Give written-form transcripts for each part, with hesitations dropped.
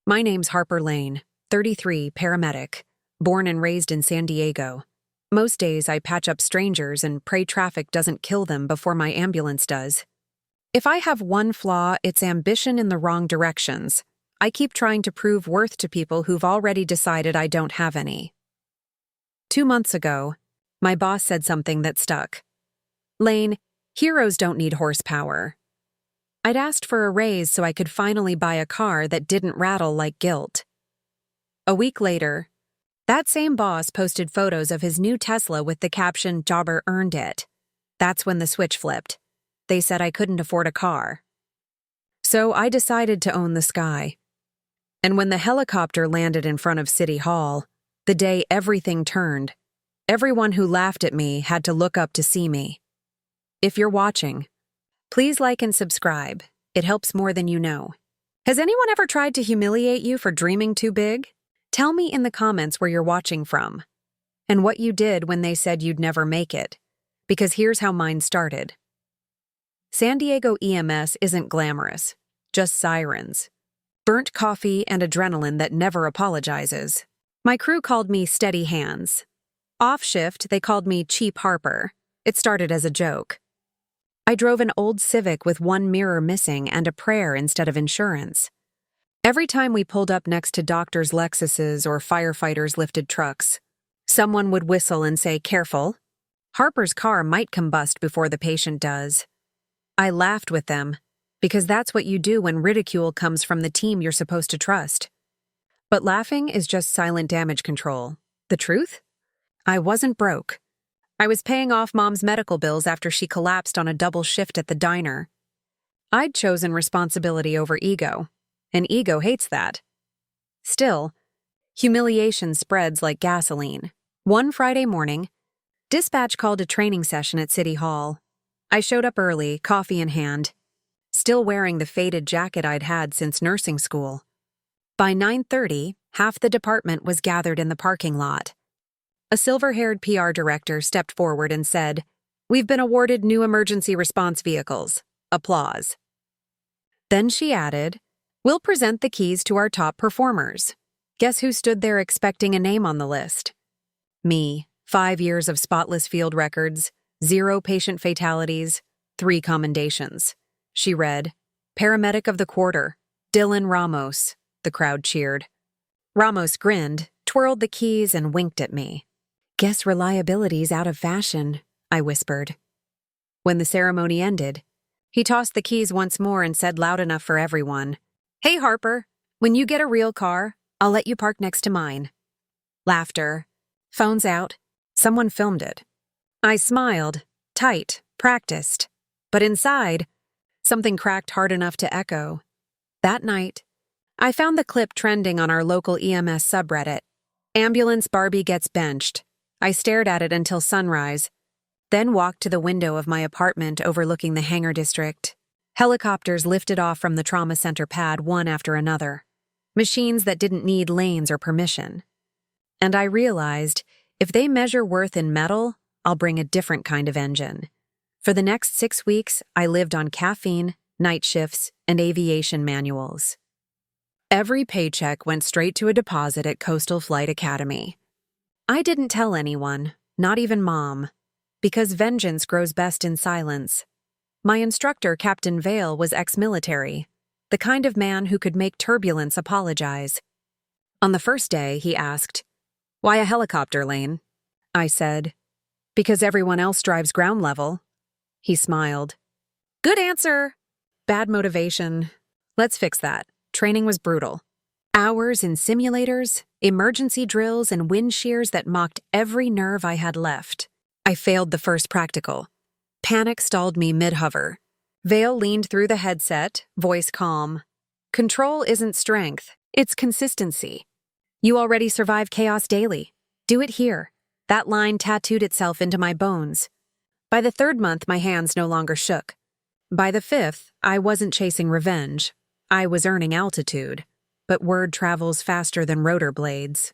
My name's Harper Lane, 33, paramedic, born and raised in San Diego. Most days I patch up strangers and pray traffic doesn't kill them before my ambulance does. If I have one flaw, it's ambition in the wrong directions. I keep trying to prove worth to people who've already decided I don't have any. 2 months ago, my boss said something that stuck. "Lane, heroes don't need horsepower." I'd asked for a raise so I could finally buy a car that didn't rattle like guilt. A week later, that same boss posted photos of his new Tesla with the caption, "Jobber earned it." That's when the switch flipped. They said I couldn't afford a car. So I decided to own the sky. And when the helicopter landed in front of City Hall, the day everything turned, everyone who laughed at me had to look up to see me. If you're watching, please like and subscribe. It helps more than you know. Has anyone ever tried to humiliate you for dreaming too big? Tell me in the comments where you're watching from, and what you did when they said you'd never make it, because here's how mine started. San Diego EMS isn't glamorous, just sirens. Burnt coffee and adrenaline that never apologizes. My crew called me Steady Hands. Off shift, they called me Cheap Harper. It started as a joke. I drove an old Civic with one mirror missing and a prayer instead of insurance. Every time we pulled up next to doctors' Lexuses or firefighters' lifted trucks, someone would whistle and say, "Careful. Harper's car might combust before the patient does." I laughed with them, because that's what you do when ridicule comes from the team you're supposed to trust. But laughing is just silent damage control. The truth? I wasn't broke. I was paying off Mom's medical bills after she collapsed on a double shift at the diner. I'd chosen responsibility over ego, and ego hates that. Still, humiliation spreads like gasoline. One Friday morning, dispatch called a training session at City Hall. I showed up early, coffee in hand, still wearing the faded jacket I'd had since nursing school. By 9:30, half the department was gathered in the parking lot. A silver-haired PR director stepped forward and said, "We've been awarded new emergency response vehicles. Applause." Then she added, "We'll present the keys to our top performers." Guess who stood there expecting a name on the list? Me, 5 years of spotless field records, 0 patient fatalities, 3 commendations. She read, "Paramedic of the Quarter, Dylan Ramos." The crowd cheered. Ramos grinned, twirled the keys, and winked at me. "Guess reliability's out of fashion," I whispered. When the ceremony ended, he tossed the keys once more and said loud enough for everyone, "Hey, Harper, when you get a real car, I'll let you park next to mine." Laughter. Phones out. Someone filmed it. I smiled, tight, practiced. But inside, something cracked hard enough to echo. That night, I found the clip trending on our local EMS subreddit. Ambulance Barbie gets benched. I stared at it until sunrise, then walked to the window of my apartment overlooking the hangar district. Helicopters lifted off from the trauma center pad one after another. Machines that didn't need lanes or permission. And I realized, if they measure worth in metal, I'll bring a different kind of engine. For the next 6 weeks, I lived on caffeine, night shifts, and aviation manuals. Every paycheck went straight to a deposit at Coastal Flight Academy. I didn't tell anyone, not even Mom, because vengeance grows best in silence. My instructor, Captain Vale, was ex-military, the kind of man who could make turbulence apologize. On the first day, he asked, "Why a helicopter, Lane?" I said, "Because everyone else drives ground level." He smiled. "Good answer." Bad motivation. Let's fix that. Training was brutal. Hours in simulators, emergency drills, and wind shears that mocked every nerve I had left. I failed the first practical. Panic stalled me mid-hover. Vale leaned through the headset, voice calm. "Control isn't strength, it's consistency. You already survive chaos daily. Do it here." That line tattooed itself into my bones. By the 3rd month, my hands no longer shook. By the 5th, I wasn't chasing revenge. I was earning altitude. But word travels faster than rotor blades.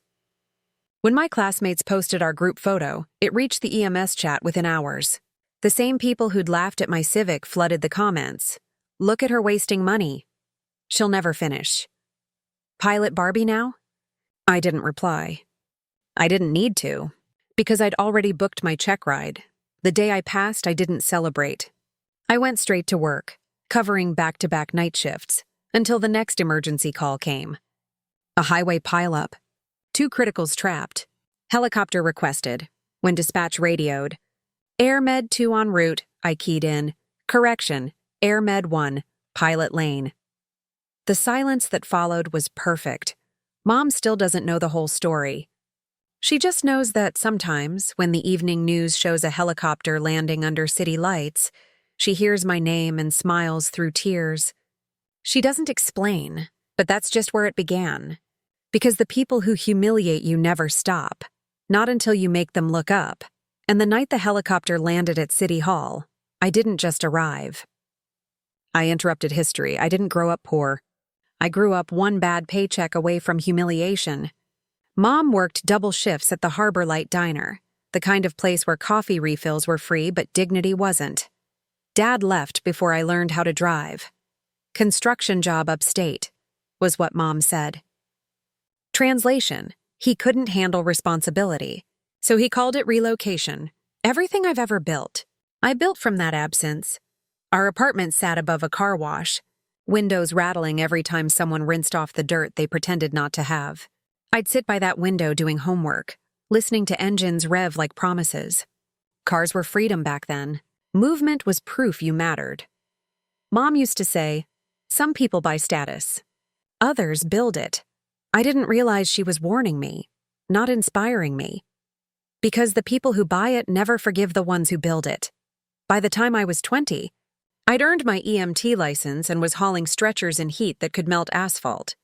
When my classmates posted our group photo, it reached the EMS chat within hours. The same people who'd laughed at my Civic flooded the comments. "Look at her wasting money. She'll never finish." Pilot Barbie now? I didn't reply. I didn't need to, because I'd already booked my check ride. The day I passed, I didn't celebrate. I went straight to work, covering back-to-back night shifts, until the next emergency call came. A highway pileup. 2 criticals trapped. Helicopter requested. When dispatch radioed, Air Med 2 en route, I keyed in. Correction, Air Med 1, pilot lane. The silence that followed was perfect. Mom still doesn't know the whole story. She just knows that sometimes, when the evening news shows a helicopter landing under city lights, she hears my name and smiles through tears. She doesn't explain, but that's just where it began. Because the people who humiliate you never stop, not until you make them look up. And the night the helicopter landed at City Hall, I didn't just arrive. I interrupted history. I didn't grow up poor. I grew up one bad paycheck away from humiliation. Mom worked double shifts at the Harbor Light Diner, the kind of place where coffee refills were free but dignity wasn't. Dad left before I learned how to drive. Construction job upstate, was what Mom said. Translation: he couldn't handle responsibility, so he called it relocation. Everything I've ever built, I built from that absence. Our apartment sat above a car wash, windows rattling every time someone rinsed off the dirt they pretended not to have. I'd sit by that window doing homework, listening to engines rev like promises. Cars were freedom back then. Movement was proof you mattered. Mom used to say, some people buy status. Others build it. I didn't realize she was warning me, not inspiring me. Because the people who buy it never forgive the ones who build it. By the time I was 20, I'd earned my EMT license and was hauling stretchers in heat that could melt asphalt.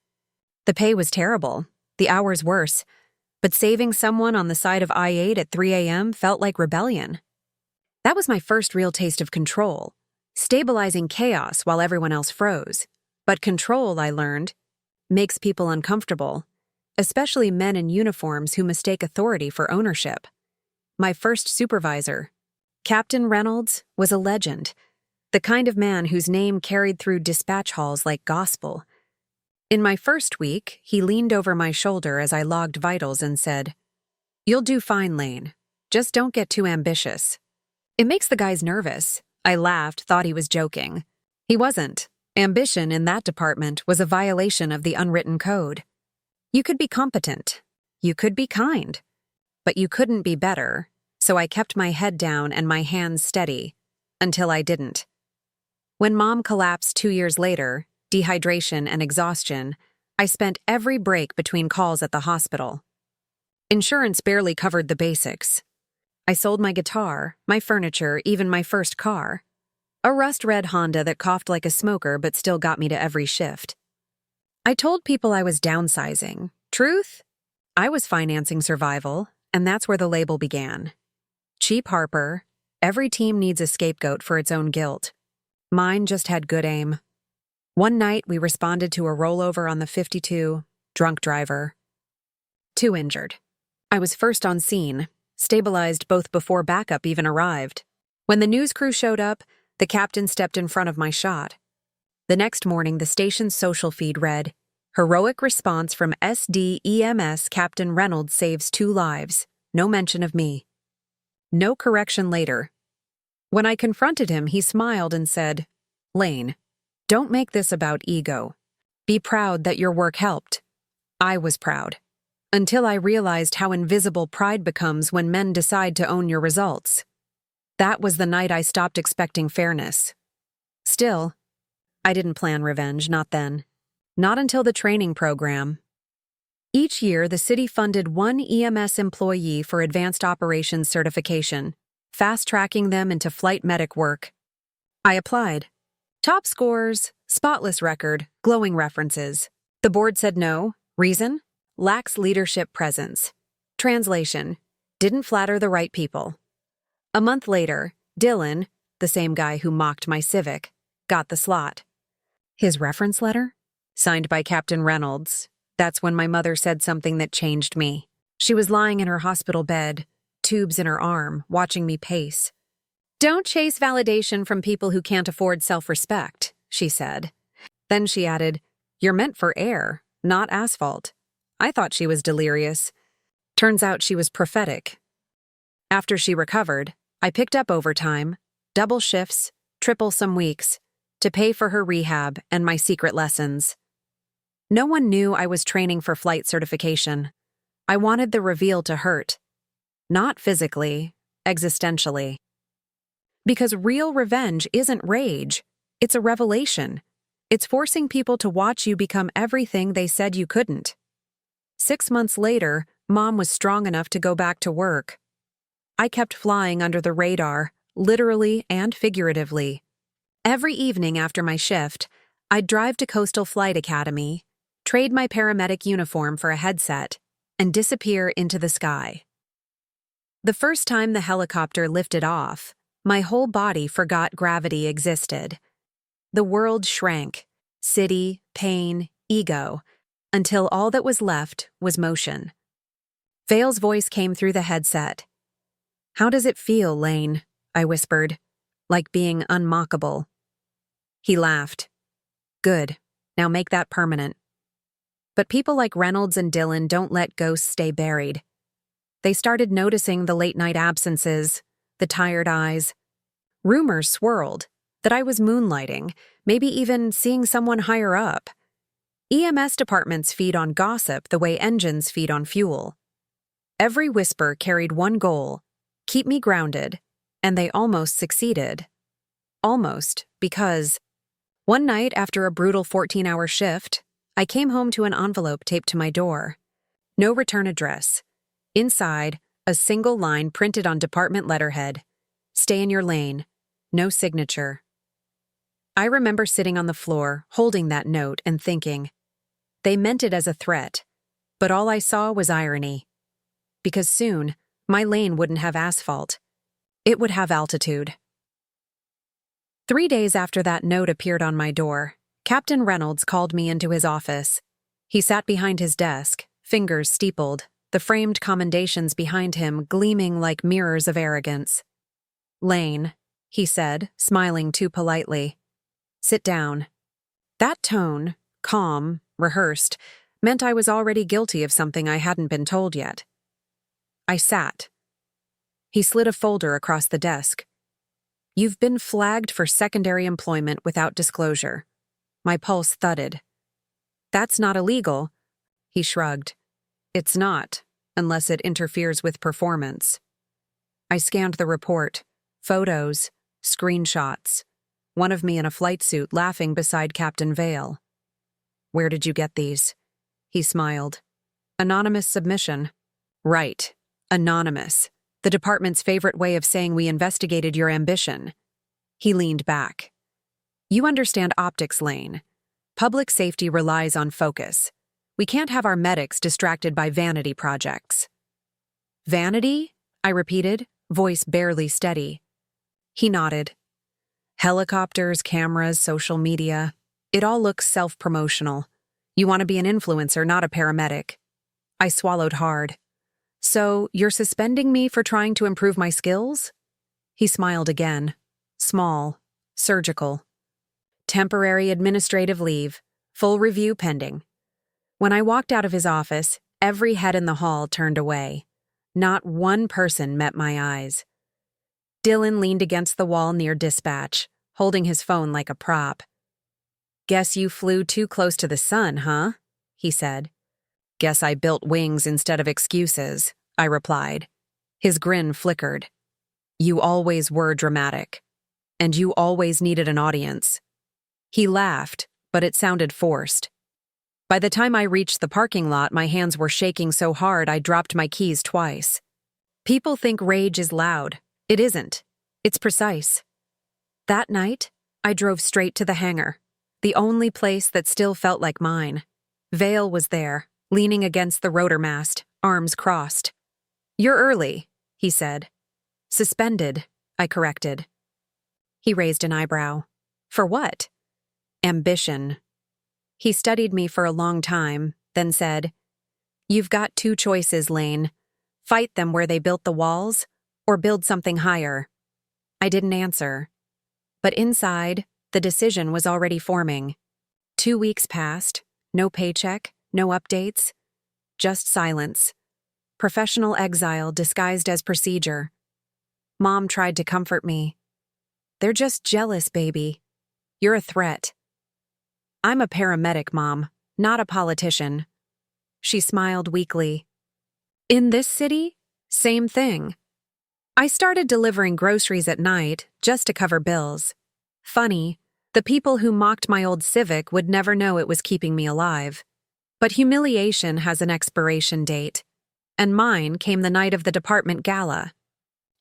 The pay was terrible, the hours worse, but saving someone on the side of I-8 at 3 a.m. felt like rebellion. That was my first real taste of control, stabilizing chaos while everyone else froze. But control, I learned, makes people uncomfortable, especially men in uniforms who mistake authority for ownership. My first supervisor, Captain Reynolds, was a legend, the kind of man whose name carried through dispatch halls like gospel. In my first week, he leaned over my shoulder as I logged vitals and said, "You'll do fine, Lane. Just don't get too ambitious." It makes the guys nervous. I laughed, thought he was joking. He wasn't. Ambition in that department was a violation of the unwritten code. You could be competent. You could be kind. But you couldn't be better, so I kept my head down and my hands steady, until I didn't. When Mom collapsed 2 years later, dehydration and exhaustion, I spent every break between calls at the hospital. Insurance barely covered the basics. I sold my guitar, my furniture, even my first car. A rust-red Honda that coughed like a smoker but still got me to every shift. I told people I was downsizing. Truth? I was financing survival, and that's where the label began. Cheap Harper. Every team needs a scapegoat for its own guilt. Mine just had good aim. One night, we responded to a rollover on the 52, drunk driver. 2 injured. I was first on scene, stabilized both before backup even arrived. When the news crew showed up, the captain stepped in front of my shot. The next morning, the station's social feed read, "Heroic response from SD EMS Captain Reynolds saves 2 lives. No mention of me." No correction later. When I confronted him, he smiled and said, "Lane, don't make this about ego. Be proud that your work helped." I was proud. Until I realized how invisible pride becomes when men decide to own your results. That was the night I stopped expecting fairness. Still, I didn't plan revenge, not then. Not until the training program. Each year, the city funded 1 EMS employee for advanced operations certification, fast-tracking them into flight medic work. I applied. Top scores, spotless record, glowing references. The board said no. Reason? Lacks leadership presence. Translation: didn't flatter the right people. A month later, Dylan, the same guy who mocked my Civic, got the slot. His reference letter? Signed by Captain Reynolds. That's when my mother said something that changed me. She was lying in her hospital bed, tubes in her arm, watching me pace. "Don't chase validation from people who can't afford self-respect," she said. Then she added, "You're meant for air. not asphalt. I thought she was delirious. Turns out she was prophetic. After she recovered, I picked up overtime, double shifts, triple some weeks, to pay for her rehab and my secret lessons. No one knew I was training for flight certification. I wanted the reveal to hurt. Not physically, existentially. Because real revenge isn't rage, it's a revelation. It's forcing people to watch you become everything they said you couldn't. 6 months later, Mom was strong enough to go back to work. I kept flying under the radar, literally and figuratively. Every evening after my shift, I'd drive to Coastal Flight Academy, trade my paramedic uniform for a headset, and disappear into the sky. The first time the helicopter lifted off, my whole body forgot gravity existed. The world shrank, city, pain, ego, until all that was left was motion. Vale's voice came through the headset. "How does it feel, Lane?" I whispered, like being unmockable. He laughed. "Good. Now make that permanent." But people like Reynolds and Dillon don't let ghosts stay buried. They started noticing the late-night absences, the tired eyes. Rumors swirled that I was moonlighting, maybe even seeing someone higher up. EMS departments feed on gossip the way engines feed on fuel. Every whisper carried one goal: keep me grounded, and they almost succeeded. Almost, because one night after a brutal 14-hour shift, I came home to an envelope taped to my door. No return address. Inside, a single line printed on department letterhead: "Stay in your lane. No signature." I remember sitting on the floor, holding that note and thinking, they meant it as a threat, but all I saw was irony. Because soon, my lane wouldn't have asphalt. It would have altitude. 3 days after that note appeared on my door, Captain Reynolds called me into his office. He sat behind his desk, fingers steepled, the framed commendations behind him gleaming like mirrors of arrogance. "Lane," he said, smiling too politely. "Sit down." That tone, calm, rehearsed, meant I was already guilty of something I hadn't been told yet. I sat. He slid a folder across the desk. "You've been flagged for secondary employment without disclosure." My pulse thudded. "That's not illegal." He shrugged. "It's not, unless it interferes with performance." I scanned the report. Photos, screenshots. One of me in a flight suit laughing beside Captain Vale. "Where did you get these?" He smiled. "Anonymous submission." "Right. Anonymous. The department's favorite way of saying we investigated your ambition." He leaned back. "You understand optics, Lane. Public safety relies on focus. We can't have our medics distracted by vanity projects." "Vanity?" I repeated, voice barely steady. He nodded. "Helicopters, cameras, social media. It all looks self-promotional. You want to be an influencer, not a paramedic." I swallowed hard. "So, you're suspending me for trying to improve my skills?" He smiled again. Small, surgical. "Temporary administrative leave. Full review pending." When I walked out of his office, every head in the hall turned away. Not one person met my eyes. Dillon leaned against the wall near dispatch, holding his phone like a prop. "Guess you flew too close to the sun, huh?" he said. "Guess I built wings instead of excuses," I replied. His grin flickered. "You always were dramatic. And you always needed an audience." He laughed, but it sounded forced. By the time I reached the parking lot, my hands were shaking so hard I dropped my keys twice. People think rage is loud. It isn't. It's precise. That night, I drove straight to the hangar, the only place that still felt like mine. Vale was there, leaning against the rotor mast, arms crossed. "You're early," he said. "Suspended," I corrected. He raised an eyebrow. "For what?" "Ambition." He studied me for a long time, then said, "You've got two choices, Lane. Fight them where they built the walls, or build something higher." I didn't answer. But inside, the decision was already forming. 2 weeks passed, no paycheck, no updates, just silence. Professional exile disguised as procedure. Mom tried to comfort me. They're just jealous, baby. You're a threat. I'm a paramedic, Mom, not a politician. She smiled weakly. In this city, same thing. I started delivering groceries at night just to cover bills. Funny, the people who mocked my old Civic would never know it was keeping me alive. But humiliation has an expiration date, and mine came the night of the department gala.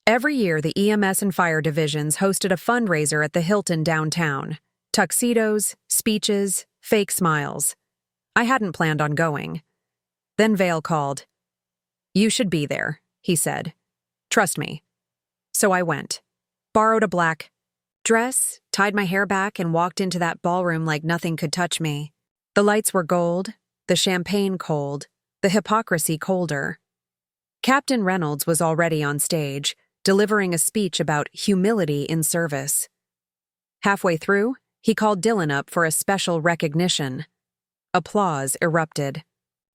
Every year, the EMS and fire divisions hosted a fundraiser at the Hilton downtown. Tuxedos, speeches, fake smiles. I hadn't planned on going. Then Vale called. You should be there, he said. Trust me. So I went. Borrowed a black dress, tied my hair back, and walked into that ballroom like nothing could touch me. The lights were gold, the champagne cold, the hypocrisy colder. Captain Reynolds was already on stage, delivering a speech about humility in service. Halfway through, he called Dylan up for a special recognition. Applause erupted.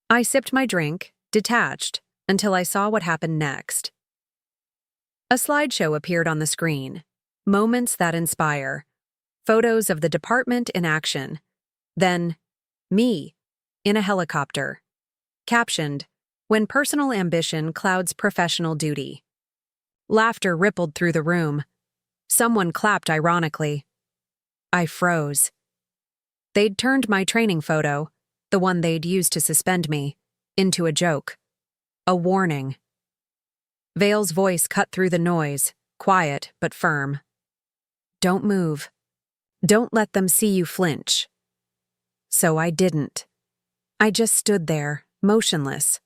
I sipped my drink, detached, until I saw what happened next. A slideshow appeared on the screen. Moments that inspire. Photos of the department in action. Then, me, in a helicopter. Captioned, When personal ambition clouds professional duty. Laughter rippled through the room. Someone clapped ironically. I froze. They'd turned my training photo, the one they'd used to suspend me, into a joke. A warning. Vale's voice cut through the noise, quiet but firm. Don't move. Don't let them see you flinch. So I didn't. I just stood there, motionless,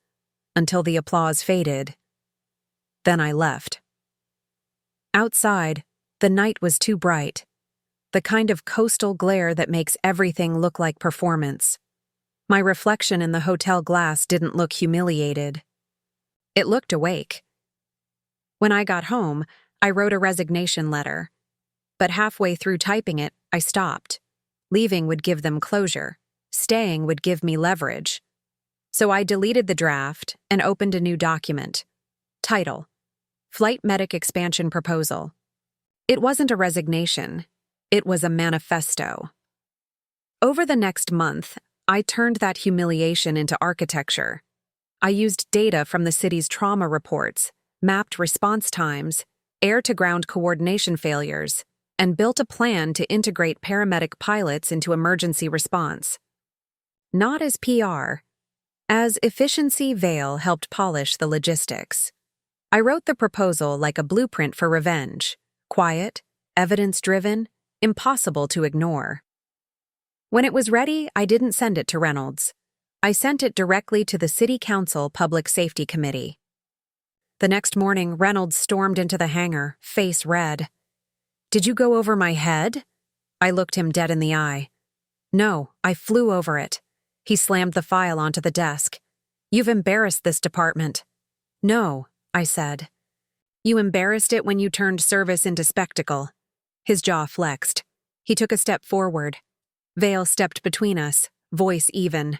until the applause faded. Then I left. Outside, the night was too bright. The kind of coastal glare that makes everything look like performance. My reflection in the hotel glass didn't look humiliated. It looked awake. When I got home, I wrote a resignation letter. But halfway through typing it, I stopped. Leaving would give them closure. Staying would give me leverage. So I deleted the draft and opened a new document. Title: Flight Medic Expansion Proposal. It wasn't a resignation. It was a manifesto. Over the next month, I turned that humiliation into architecture. I used data from the city's trauma reports, mapped response times, air-to-ground coordination failures, and built a plan to integrate paramedic pilots into emergency response. Not as PR. As efficiency, Vale helped polish the logistics. I wrote the proposal like a blueprint for revenge. Quiet, evidence-driven, impossible to ignore. When it was ready, I didn't send it to Reynolds. I sent it directly to the City Council Public Safety Committee. The next morning, Reynolds stormed into the hangar, face red. Did you go over my head? I looked him dead in the eye. No, I flew over it. He slammed the file onto the desk. You've embarrassed this department. No, I said. You embarrassed it when you turned service into spectacle. His jaw flexed. He took a step forward. Vale stepped between us, voice even.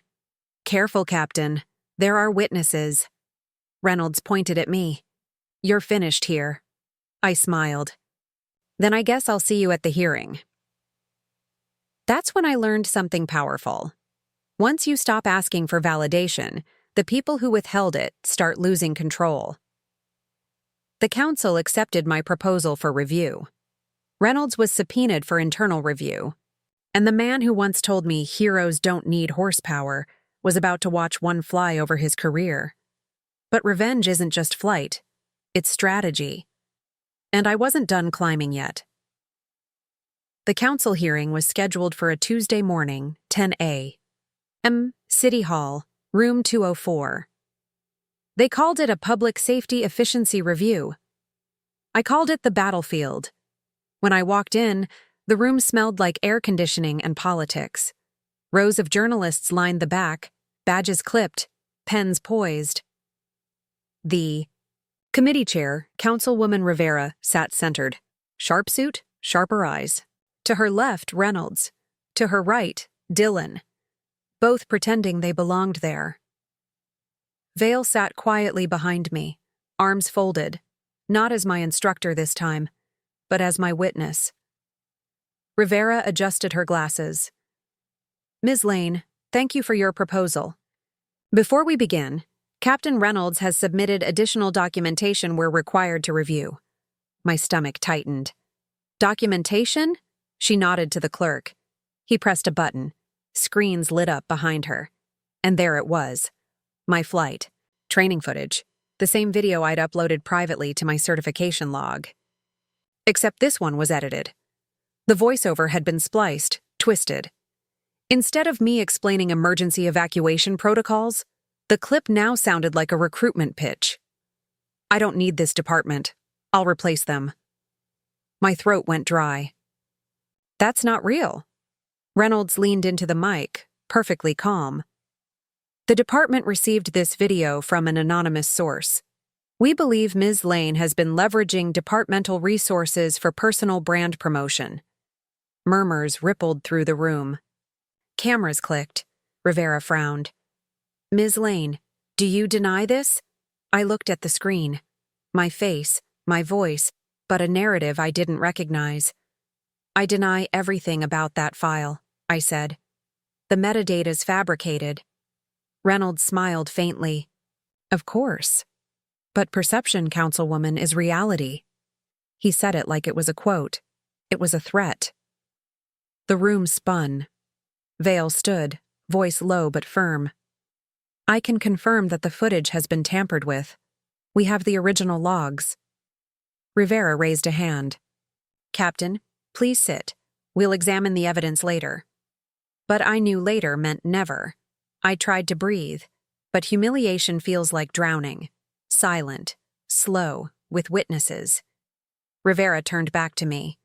Careful, Captain. There are witnesses. Reynolds pointed at me. You're finished here. I smiled. Then I guess I'll see you at the hearing. That's when I learned something powerful. Once you stop asking for validation, the people who withheld it start losing control. The council accepted my proposal for review. Reynolds was subpoenaed for internal review, and the man who once told me heroes don't need horsepower was about to watch one fly over his career. But revenge isn't just flight, it's strategy. And I wasn't done climbing yet. The council hearing was scheduled for a Tuesday morning, 10 a.m., City Hall, room 204. They called it a Public Safety Efficiency Review. I called it the battlefield. When I walked in, the room smelled like air conditioning and politics. Rows of journalists lined the back, badges clipped, pens poised. The committee chair, Councilwoman Rivera, sat centered. Sharp suit, sharper eyes. To her left, Reynolds. To her right, Dylan. both pretending they belonged there. Vale sat quietly behind me, arms folded, not as my instructor this time, but as my witness. Rivera adjusted her glasses. Ms. Lane, thank you for your proposal. Before we begin, Captain Reynolds has submitted additional documentation we're required to review. My stomach tightened. Documentation? She nodded to the clerk. He pressed a button. Screens lit up behind her. And there it was. My flight. Training footage. The same video I'd uploaded privately to my certification log. Except this one was edited. The voiceover had been spliced, twisted. Instead of me explaining emergency evacuation protocols, the clip now sounded like a recruitment pitch. I don't need this department. I'll replace them. My throat went dry. That's not real. Reynolds leaned into the mic, perfectly calm. The department received this video from an anonymous source. We believe Ms. Lane has been leveraging departmental resources for personal brand promotion. Murmurs rippled through the room. Cameras clicked. Rivera frowned. Ms. Lane, do you deny this? I looked at the screen. My face, my voice, but a narrative I didn't recognize. I deny everything about that file, I said. The metadata's fabricated. Reynolds smiled faintly. Of course. But perception, Councilwoman, is reality. He said it like it was a quote. It was a threat. The room spun. Vale stood, voice low but firm. I can confirm that the footage has been tampered with. We have the original logs. Rivera raised a hand. Captain, please sit. We'll examine the evidence later. But I knew later meant never. I tried to breathe, but humiliation feels like drowning. Silent, slow, with witnesses. Rivera turned back to me.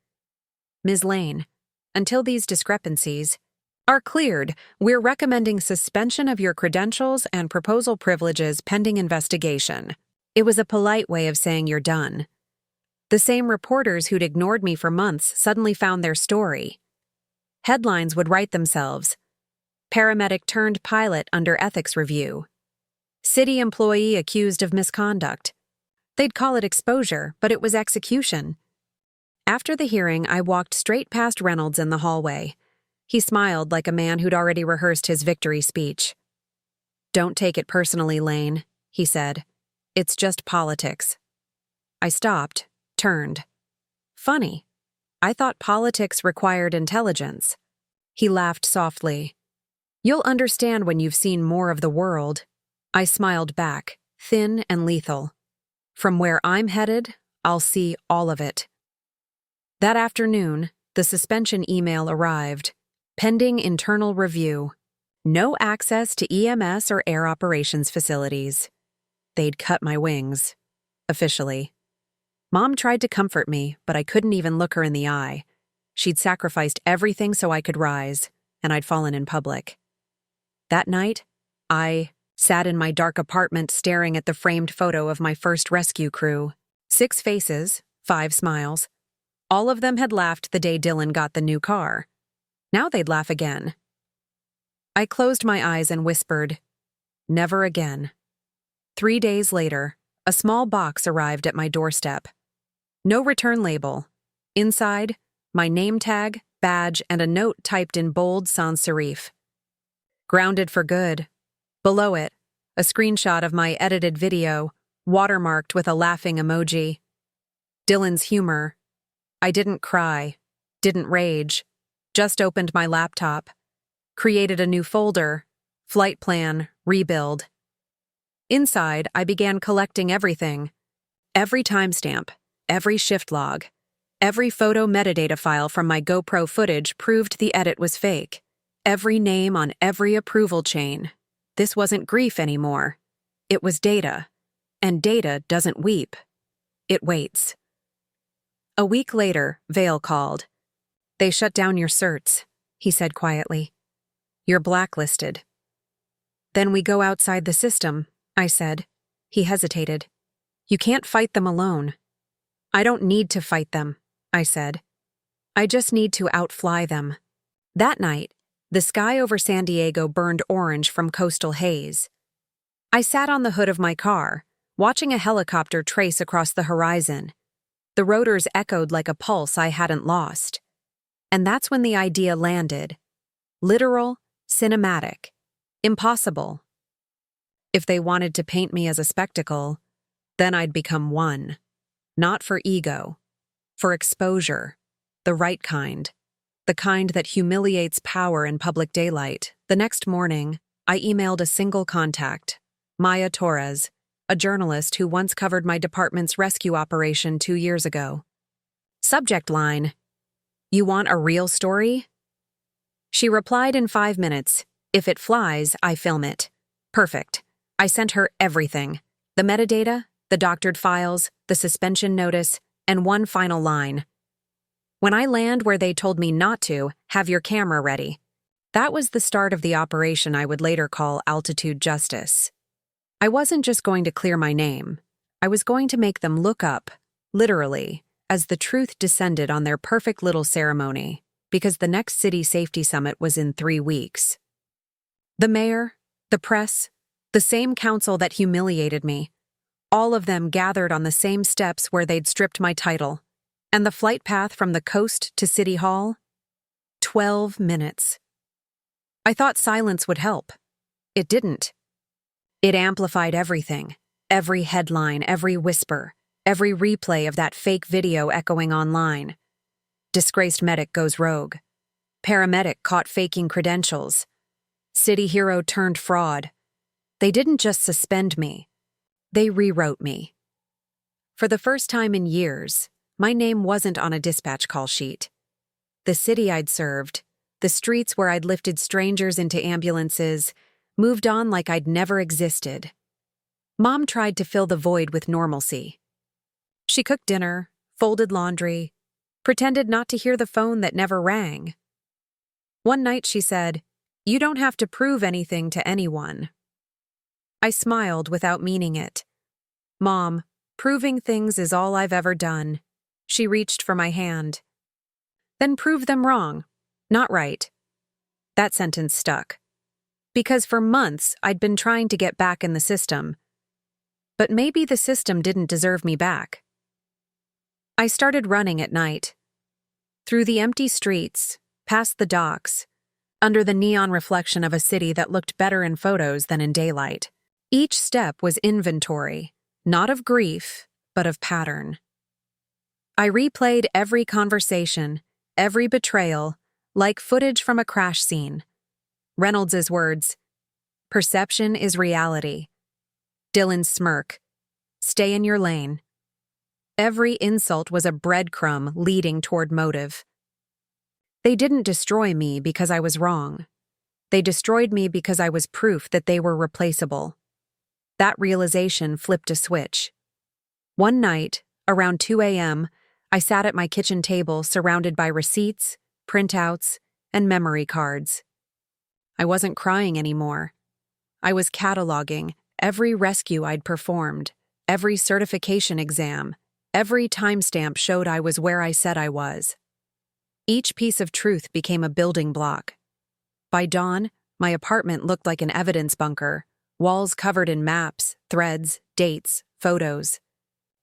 Ms. Lane, until these discrepancies are cleared, we're recommending suspension of your credentials and proposal privileges pending investigation. It was a polite way of saying you're done. The same reporters who'd ignored me for months suddenly found their story. Headlines would write themselves. Paramedic turned pilot under ethics review. City employee accused of misconduct. They'd call it exposure, but it was execution. After the hearing, I walked straight past Reynolds in the hallway. He smiled like a man who'd already rehearsed his victory speech. Don't take it personally, Lane, he said. It's just politics. I stopped, turned. Funny. I thought politics required intelligence. He laughed softly. You'll understand when you've seen more of the world. I smiled back, thin and lethal. From where I'm headed, I'll see all of it. That afternoon, the suspension email arrived. Pending internal review. No access to EMS or air operations facilities. They'd cut my wings. Officially. Mom tried to comfort me, but I couldn't even look her in the eye. She'd sacrificed everything so I could rise, and I'd fallen in public. That night, I sat in my dark apartment staring at the framed photo of my first rescue crew. 6 faces, 5 smiles. All of them had laughed the day Dylan got the new car. Now they'd laugh again. I closed my eyes and whispered, never again. 3 days later, a small box arrived at my doorstep. No return label. Inside, my name tag, badge, and a note typed in bold sans serif. Grounded for good. Below it, a screenshot of my edited video, watermarked with a laughing emoji. Dylan's humor. I didn't cry, didn't rage. Just opened my laptop, created a new folder, flight plan, rebuild. Inside, I began collecting everything. Every timestamp, every shift log, every photo metadata file from my GoPro footage proved the edit was fake. Every name on every approval chain. This wasn't grief anymore. It was data. And data doesn't weep. It waits. A week later, Vale called. They shut down your certs, he said quietly. You're blacklisted. Then we go outside the system, I said. He hesitated. You can't fight them alone. I don't need to fight them, I said. I just need to outfly them. That night, The sky over San Diego burned orange from coastal haze. I sat on the hood of my car, watching a helicopter trace across the horizon. The rotors echoed like a pulse I hadn't lost. And that's when the idea landed. Literal, cinematic, impossible. If they wanted to paint me as a spectacle, then I'd become one. Not for ego, for exposure, the right kind. The kind that humiliates power in public daylight. The next morning, I emailed a single contact, Maya Torres, a journalist who once covered my department's rescue operation 2 years ago. Subject line: "You want a real story?" She replied in 5 minutes, "If it flies, I film it." Perfect. I sent her everything: the metadata, the doctored files, the suspension notice, and one final line. "When I land where they told me not to, have your camera ready." That was the start of the operation I would later call Altitude Justice. I wasn't just going to clear my name. I was going to make them look up, literally, as the truth descended on their perfect little ceremony, because the next city safety summit was in 3 weeks. The mayor, the press, the same council that humiliated me, all of them gathered on the same steps where they'd stripped my title. And the flight path from the coast to City Hall? 12 minutes. I thought silence would help. It didn't. It amplified everything. Every headline, every whisper, every replay of that fake video echoing online. Disgraced medic goes rogue. Paramedic caught faking credentials. City hero turned fraud. They didn't just suspend me. They rewrote me. For the first time in years, my name wasn't on a dispatch call sheet. The city I'd served, the streets where I'd lifted strangers into ambulances, moved on like I'd never existed. Mom tried to fill the void with normalcy. She cooked dinner, folded laundry, pretended not to hear the phone that never rang. One night she said, "You don't have to prove anything to anyone." I smiled without meaning it. "Mom, proving things is all I've ever done." She reached for my hand. "Then prove them wrong, not right." That sentence stuck. Because for months I'd been trying to get back in the system. But maybe the system didn't deserve me back. I started running at night. Through the empty streets, past the docks, under the neon reflection of a city that looked better in photos than in daylight. Each step was inventory, not of grief, but of pattern. I replayed every conversation, every betrayal, like footage from a crash scene. Reynolds's words, "Perception is reality." Dylan's smirk, "Stay in your lane." Every insult was a breadcrumb leading toward motive. They didn't destroy me because I was wrong. They destroyed me because I was proof that they were replaceable. That realization flipped a switch. One night, around 2 a.m., I sat at my kitchen table surrounded by receipts, printouts, and memory cards. I wasn't crying anymore. I was cataloging every rescue I'd performed, every certification exam, every timestamp showed I was where I said I was. Each piece of truth became a building block. By dawn, my apartment looked like an evidence bunker, walls covered in maps, threads, dates, photos.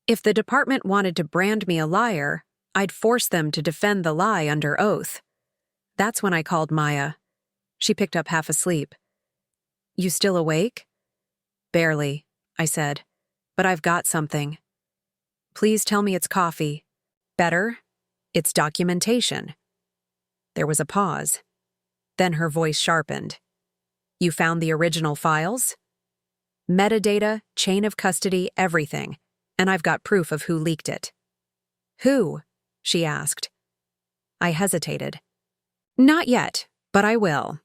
If the department wanted to brand me a liar, I'd force them to defend the lie under oath. That's when I called Maya. She picked up half asleep. "You still awake?" "Barely," I said, "but I've got something." "Please tell me it's coffee." "Better, it's documentation." There was a pause. Then her voice sharpened. "You found the original files?" "Metadata, chain of custody, everything. And I've got proof of who leaked it." "Who?" she asked. I hesitated. "Not yet, but I will."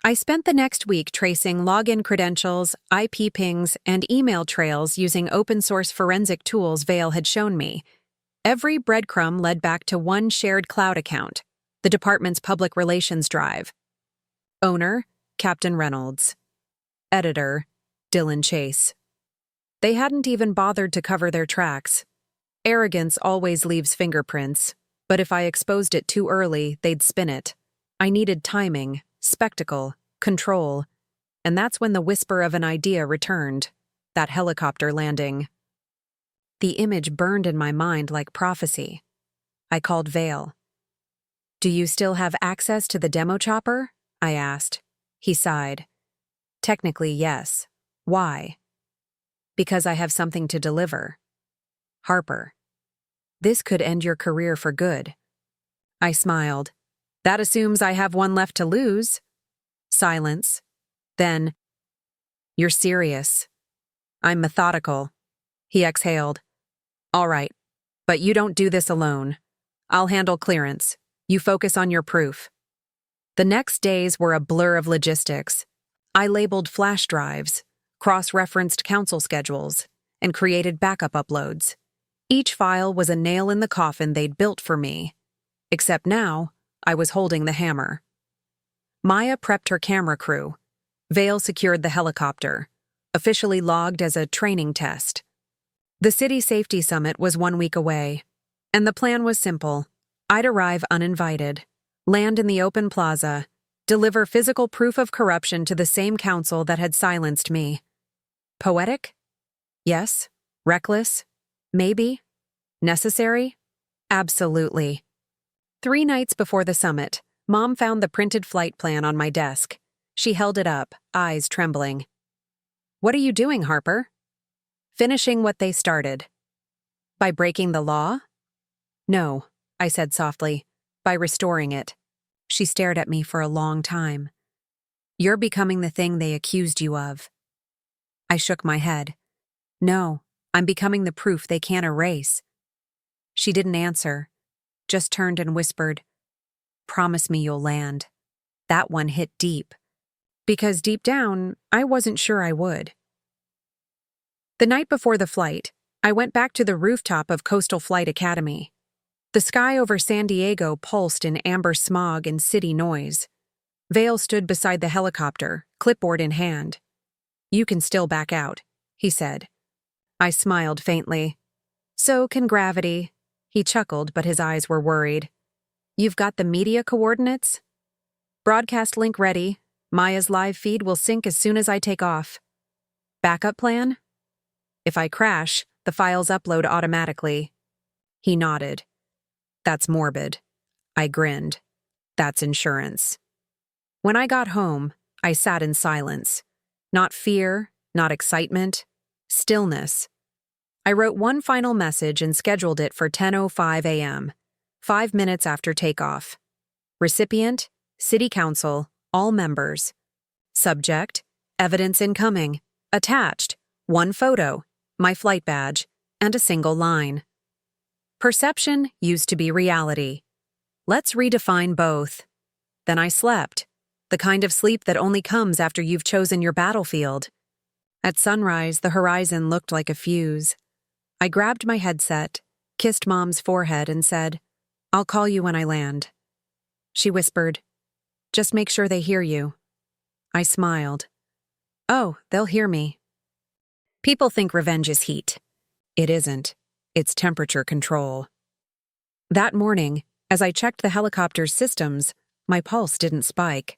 I spent the next week tracing login credentials, IP pings, and email trails using open-source forensic tools Vail had shown me. Every breadcrumb led back to one shared cloud account, the department's public relations drive. Owner, Captain Reynolds. Editor, Dylan Chase. They hadn't even bothered to cover their tracks. Arrogance always leaves fingerprints, but if I exposed it too early, they'd spin it. I needed timing, spectacle, control, and that's when the whisper of an idea returned, that helicopter landing. The image burned in my mind like prophecy. I called Vale. "Do you still have access to the demo chopper?" I asked. He sighed. "Technically, yes. Why?" "Because I have something to deliver." "Harper, this could end your career for good." I smiled. "That assumes I have one left to lose." Silence. Then, "You're serious." "I'm methodical." He exhaled. "All right, but you don't do this alone. I'll handle clearance. You focus on your proof." The next days were a blur of logistics. I labeled flash drives, cross-referenced council schedules, and created backup uploads. Each file was a nail in the coffin they'd built for me. Except now, I was holding the hammer. Maya prepped her camera crew. Vale secured the helicopter, officially logged as a training test. The City Safety Summit was 1 week away, and the plan was simple. I'd arrive uninvited, land in the open plaza, deliver physical proof of corruption to the same council that had silenced me. Poetic? Yes. Reckless? Maybe. Necessary? Absolutely. 3 nights before the summit, Mom found the printed flight plan on my desk. She held it up, eyes trembling. "What are you doing, Harper?" "Finishing what they started." "By breaking the law?" "No," I said softly, "by restoring it." She stared at me for a long time. "You're becoming the thing they accused you of." I shook my head. "No, I'm becoming the proof they can't erase." She didn't answer, just turned and whispered, "Promise me you'll land." That one hit deep, because deep down, I wasn't sure I would. The night before the flight, I went back to the rooftop of Coastal Flight Academy. The sky over San Diego pulsed in amber smog and city noise. Vale stood beside the helicopter, clipboard in hand. "You can still back out," he said. I smiled faintly. "So can gravity." He chuckled, but his eyes were worried. "You've got the media coordinates?" "Broadcast link ready. Maya's live feed will sync as soon as I take off." "Backup plan?" "If I crash, the files upload automatically." He nodded. "That's morbid." I grinned. "That's insurance." When I got home, I sat in silence. Not fear, not excitement, stillness. I wrote one final message and scheduled it for 10:05 a.m., 5 minutes after takeoff. Recipient, City Council, all members. Subject, evidence incoming. Attached, 1 photo, my flight badge, and a single line. Perception used to be reality. Let's redefine both. Then I slept, the kind of sleep that only comes after you've chosen your battlefield. At sunrise, the horizon looked like a fuse. I grabbed my headset, kissed Mom's forehead, and said, "I'll call you when I land." She whispered, "Just make sure they hear you." I smiled. "Oh, they'll hear me." People think revenge is heat. It isn't. It's temperature control. That morning, as I checked the helicopter's systems, my pulse didn't spike.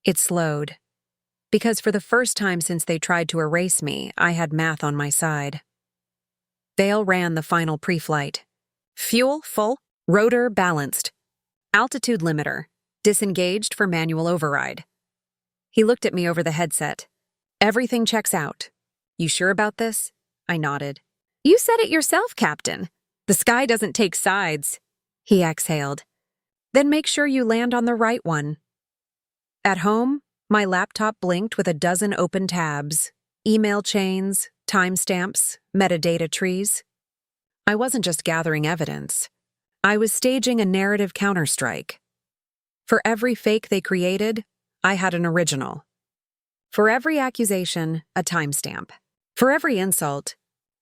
It slowed. Because for the first time since they tried to erase me, I had math on my side. Vale ran the final pre-flight. Fuel full, rotor balanced. Altitude limiter, disengaged for manual override. He looked at me over the headset. "Everything checks out. You sure about this?" I nodded. "You said it yourself, Captain. The sky doesn't take sides." He exhaled. "Then make sure you land on the right one." At home, my laptop blinked with a dozen open tabs, email chains, timestamps, metadata trees. I wasn't just gathering evidence. I was staging a narrative counterstrike. For every fake they created, I had an original. For every accusation, a timestamp. For every insult,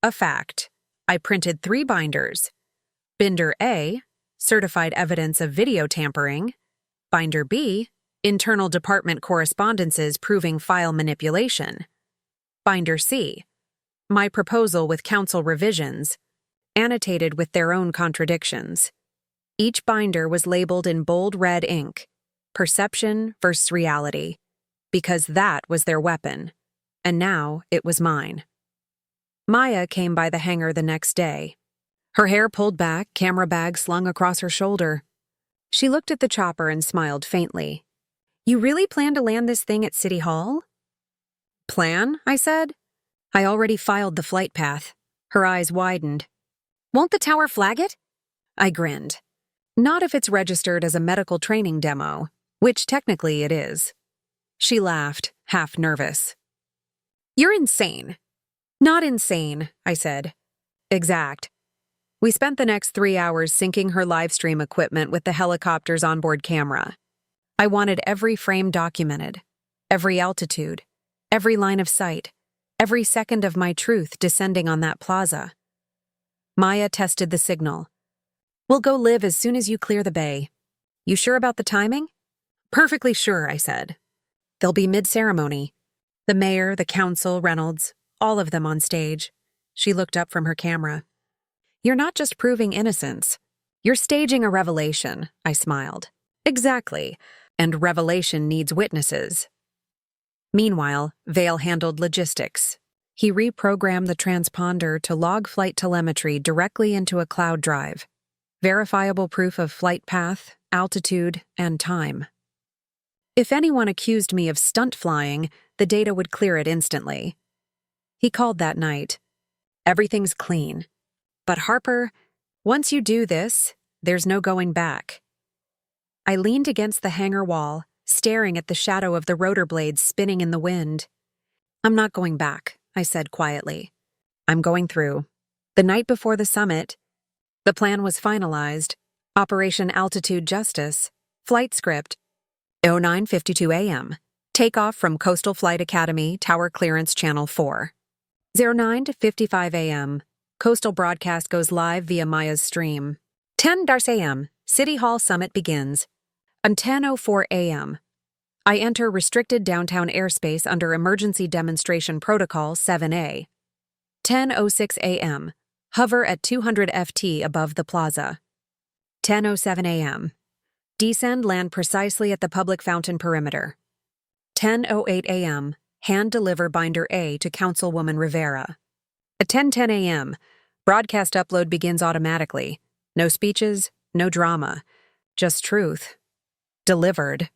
a fact. I printed 3 binders. Binder A, certified evidence of video tampering. Binder B, internal department correspondences proving file manipulation. Binder C, my proposal with council revisions, annotated with their own contradictions. Each binder was labeled in bold red ink. perception versus reality, because that was their weapon, and now it was mine. Maya came by the hangar the next day. Her hair pulled back, camera bag slung across her shoulder. She looked at the chopper and smiled faintly. "You really plan to land this thing at City Hall?" "Plan?" I said. "I already filed the flight path." Her eyes widened. "Won't the tower flag it?" I grinned. "Not if it's registered as a medical training demo, which technically it is." She laughed, half nervous. "You're insane." "Not insane," I said. "Exact." We spent the next 3 hours syncing her live stream equipment with the helicopter's onboard camera. I wanted every frame documented, every altitude, every line of sight, every second of my truth descending on that plaza. Maya tested the signal. "We'll go live as soon as you clear the bay." "You sure about the timing?" "Perfectly sure," I said. "They'll be mid-ceremony. The mayor, the council, Reynolds, all of them on stage." She looked up from her camera. "You're not just proving innocence. You're staging a revelation," I smiled. "Exactly. And revelation needs witnesses." Meanwhile, Vale handled logistics. He reprogrammed the transponder to log flight telemetry directly into a cloud drive. Verifiable proof of flight path, altitude, and time. If anyone accused me of stunt flying, the data would clear it instantly. He called that night. "Everything's clean. But Harper, once you do this, there's no going back." I leaned against the hangar wall, staring at the shadow of the rotor blades spinning in the wind. "I'm not going back," I said quietly. "I'm going through." The night before the summit, the plan was finalized. Operation Altitude Justice. Flight script. 09:52 a.m. Takeoff from Coastal Flight Academy, Tower Clearance Channel 4. 09:55 a.m. Coastal broadcast goes live via Maya's stream. 10 a.m. City Hall summit begins. On 10:04 a.m. I enter restricted downtown airspace under Emergency Demonstration Protocol 7A. 10:06 a.m. Hover at 200 FT above the plaza. 10:07 a.m. Descend land precisely at the public fountain perimeter. 10:08 a.m. Hand deliver binder A to Councilwoman Rivera. At 10:10 a.m., broadcast upload begins automatically. No speeches, no drama, just truth. Delivered.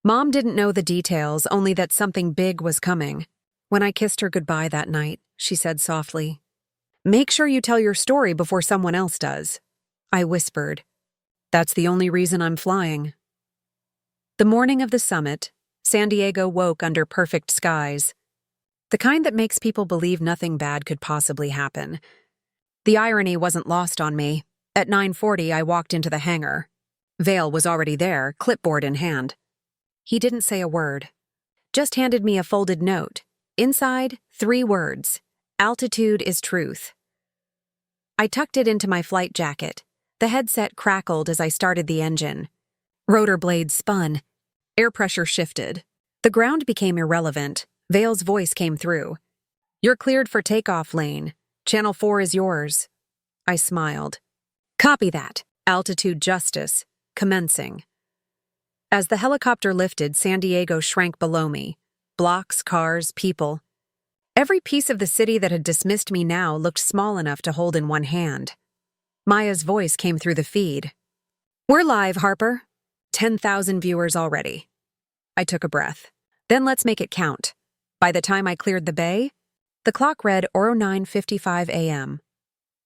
Mom didn't know the details, only that something big was coming. When I kissed her goodbye that night, she said softly, "Make sure you tell your story before someone else does." I whispered, "That's the only reason I'm flying." The morning of the summit, San Diego woke under perfect skies. The kind that makes people believe nothing bad could possibly happen. The irony wasn't lost on me. At 9:40, I walked into the hangar. Vale was already there, clipboard in hand. He didn't say a word. Just handed me a folded note. Inside, 3 words. Altitude is truth. I tucked it into my flight jacket. The headset crackled as I started the engine. Rotor blades spun. Air pressure shifted. The ground became irrelevant. Vale's voice came through. "You're cleared for takeoff lane. Channel 4 is yours." I smiled. "Copy that. Altitude Justice. Commencing." As the helicopter lifted, San Diego shrank below me. Blocks, cars, people. Every piece of the city that had dismissed me now looked small enough to hold in one hand. Maya's voice came through the feed. "We're live, Harper. 10,000 viewers already." I took a breath. "Then let's make it count." By the time I cleared the bay, the clock read 09:55 a.m.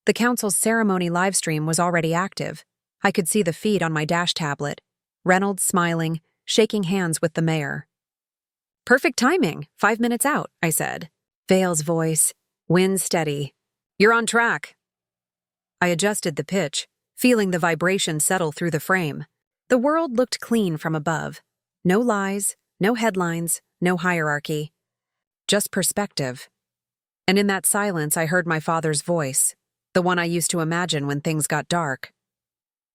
The council's ceremony livestream was already active. I could see the feed on my dash tablet. Reynolds smiling, shaking hands with the mayor. "Perfect timing, 5 minutes out," I said. Vale's voice, wind steady. "You're on track." I adjusted the pitch, feeling the vibration settle through the frame. The world looked clean from above. No lies, no headlines, no hierarchy. Just perspective. And in that silence, I heard my father's voice, the one I used to imagine when things got dark.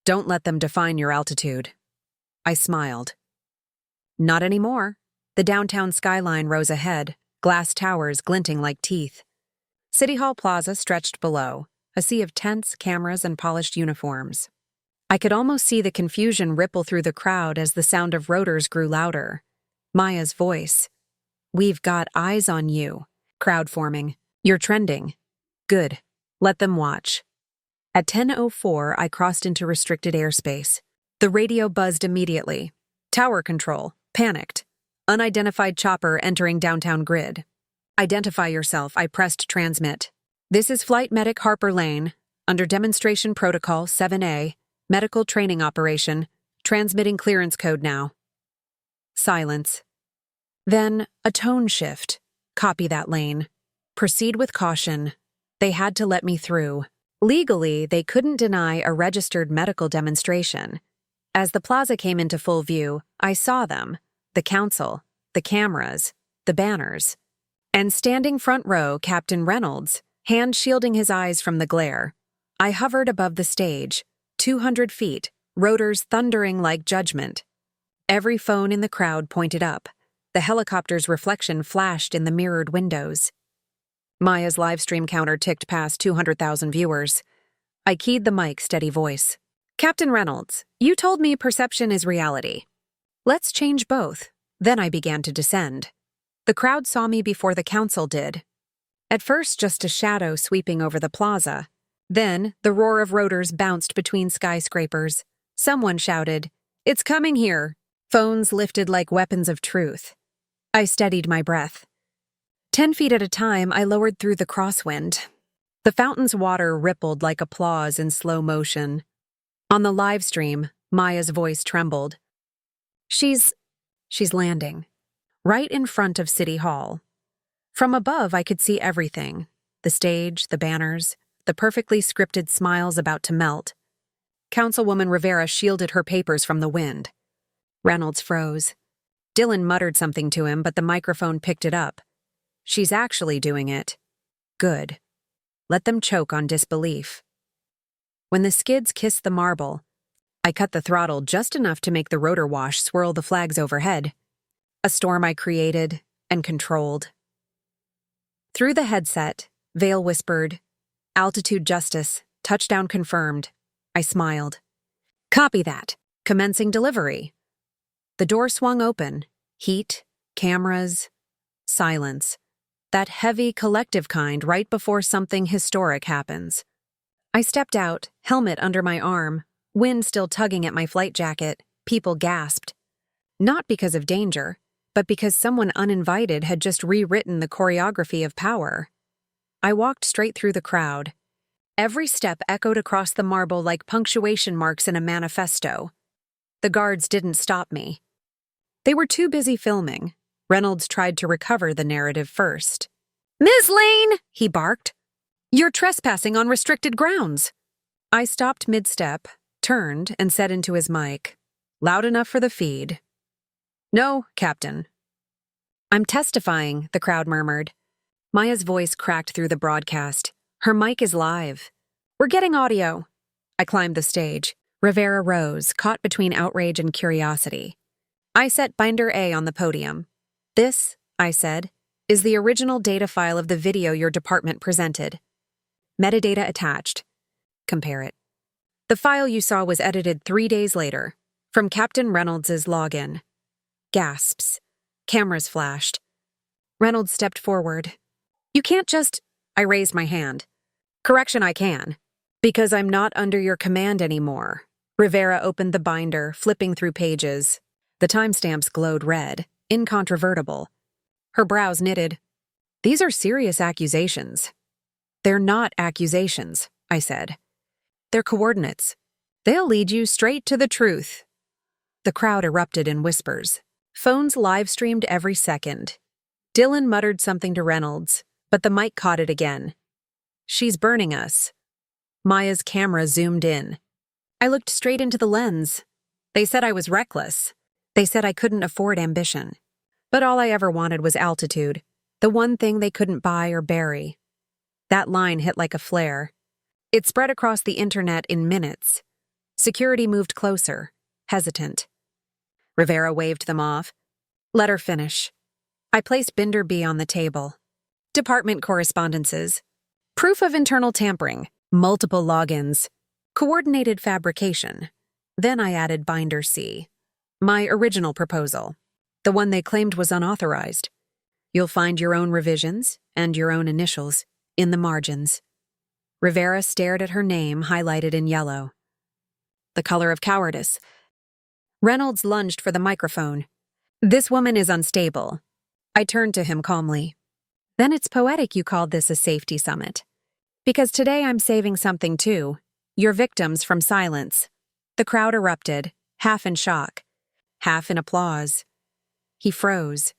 "Don't let them define your altitude." I smiled. Not anymore. The downtown skyline rose ahead, glass towers glinting like teeth. City Hall Plaza stretched below, a sea of tents, cameras, and polished uniforms. I could almost see the confusion ripple through the crowd as the sound of rotors grew louder. Maya's voice. "We've got eyes on you." Crowd forming. "You're trending." "Good. Let them watch." At 10:04, I crossed into restricted airspace. The radio buzzed immediately. "Tower control. Panicked. Unidentified chopper entering downtown grid." "Identify yourself," I pressed transmit. "This is Flight Medic Harper Lane. Under Demonstration Protocol 7A, Medical Training Operation. Transmitting clearance code now." Silence. Then, a tone shift. "Copy that, Lane. Proceed with caution." They had to let me through. Legally, they couldn't deny a registered medical demonstration. As the plaza came into full view, I saw them. The council, the cameras, the banners. And standing front row, Captain Reynolds, hand shielding his eyes from the glare. I hovered above the stage, 200 feet, rotors thundering like judgment. Every phone in the crowd pointed up. The helicopter's reflection flashed in the mirrored windows. Maya's livestream counter ticked past 200,000 viewers. I keyed the mic's steady voice. "Captain Reynolds, you told me perception is reality. Let's change both." Then I began to descend. The crowd saw me before the council did. At first, just a shadow sweeping over the plaza. Then, the roar of rotors bounced between skyscrapers. Someone shouted, "It's coming here!" Phones lifted like weapons of truth. I steadied my breath. 10 feet at a time, I lowered through the crosswind. The fountain's water rippled like applause in slow motion. On the live stream, Maya's voice trembled. She's landing. Right in front of City Hall. From above, I could see everything. The stage, the banners, the perfectly scripted smiles about to melt. Councilwoman Rivera shielded her papers from the wind. Reynolds froze. Dylan muttered something to him, but the microphone picked it up. "She's actually doing it." Good. Let them choke on disbelief. When the skids kissed the marble, I cut the throttle just enough to make the rotor wash swirl the flags overhead. A storm I created and controlled. Through the headset, Vale whispered, "Altitude justice, touchdown confirmed." I smiled. "Copy that. Commencing delivery." The door swung open. Heat, cameras, silence. That heavy, collective kind right before something historic happens. I stepped out, helmet under my arm, wind still tugging at my flight jacket. People gasped. Not because of danger, but because someone uninvited had just rewritten the choreography of power. I walked straight through the crowd. Every step echoed across the marble like punctuation marks in a manifesto. The guards didn't stop me. They were too busy filming. Reynolds tried to recover the narrative first. "Ms. Lane!" he barked. "You're trespassing on restricted grounds." I stopped mid-step, turned, and said into his mic, "Loud enough for the feed." "No, Captain." "I'm testifying," the crowd murmured. Maya's voice cracked through the broadcast. "Her mic is live. We're getting audio." I climbed the stage. Rivera rose, caught between outrage and curiosity. I set binder A on the podium. "This," I said, "is the original data file of the video your department presented. Metadata attached. Compare it." The file you saw was edited 3 days later, from Captain Reynolds' login. Gasps. Cameras flashed. Reynolds stepped forward. "You can't just—" I raised my hand. "Correction, I can. Because I'm not under your command anymore." Rivera opened the binder, flipping through pages. The timestamps glowed red, incontrovertible. Her brows knitted. "These are serious accusations." "They're not accusations," I said. "They're coordinates. They'll lead you straight to the truth." The crowd erupted in whispers. Phones live-streamed every second. Dylan muttered something to Reynolds, but the mic caught it again. "She's burning us." Maya's camera zoomed in. I looked straight into the lens. They said I was reckless. They said I couldn't afford ambition. But all I ever wanted was altitude, the one thing they couldn't buy or bury. That line hit like a flare. It spread across the internet in minutes. Security moved closer, hesitant. Rivera waved them off. "Let her finish." I placed binder B on the table. Department correspondences. Proof of internal tampering. Multiple logins. Coordinated fabrication. Then I added Binder C, my original proposal, the one they claimed was unauthorized. You'll find your own revisions and your own initials in the margins. Rivera stared at her name highlighted in yellow. The color of cowardice. Reynolds lunged for the microphone. This woman is unstable. I turned to him calmly. Then it's poetic you called this a safety summit. Because today I'm saving something too. Your victims from silence. The crowd erupted, half in shock, half in applause. He froze,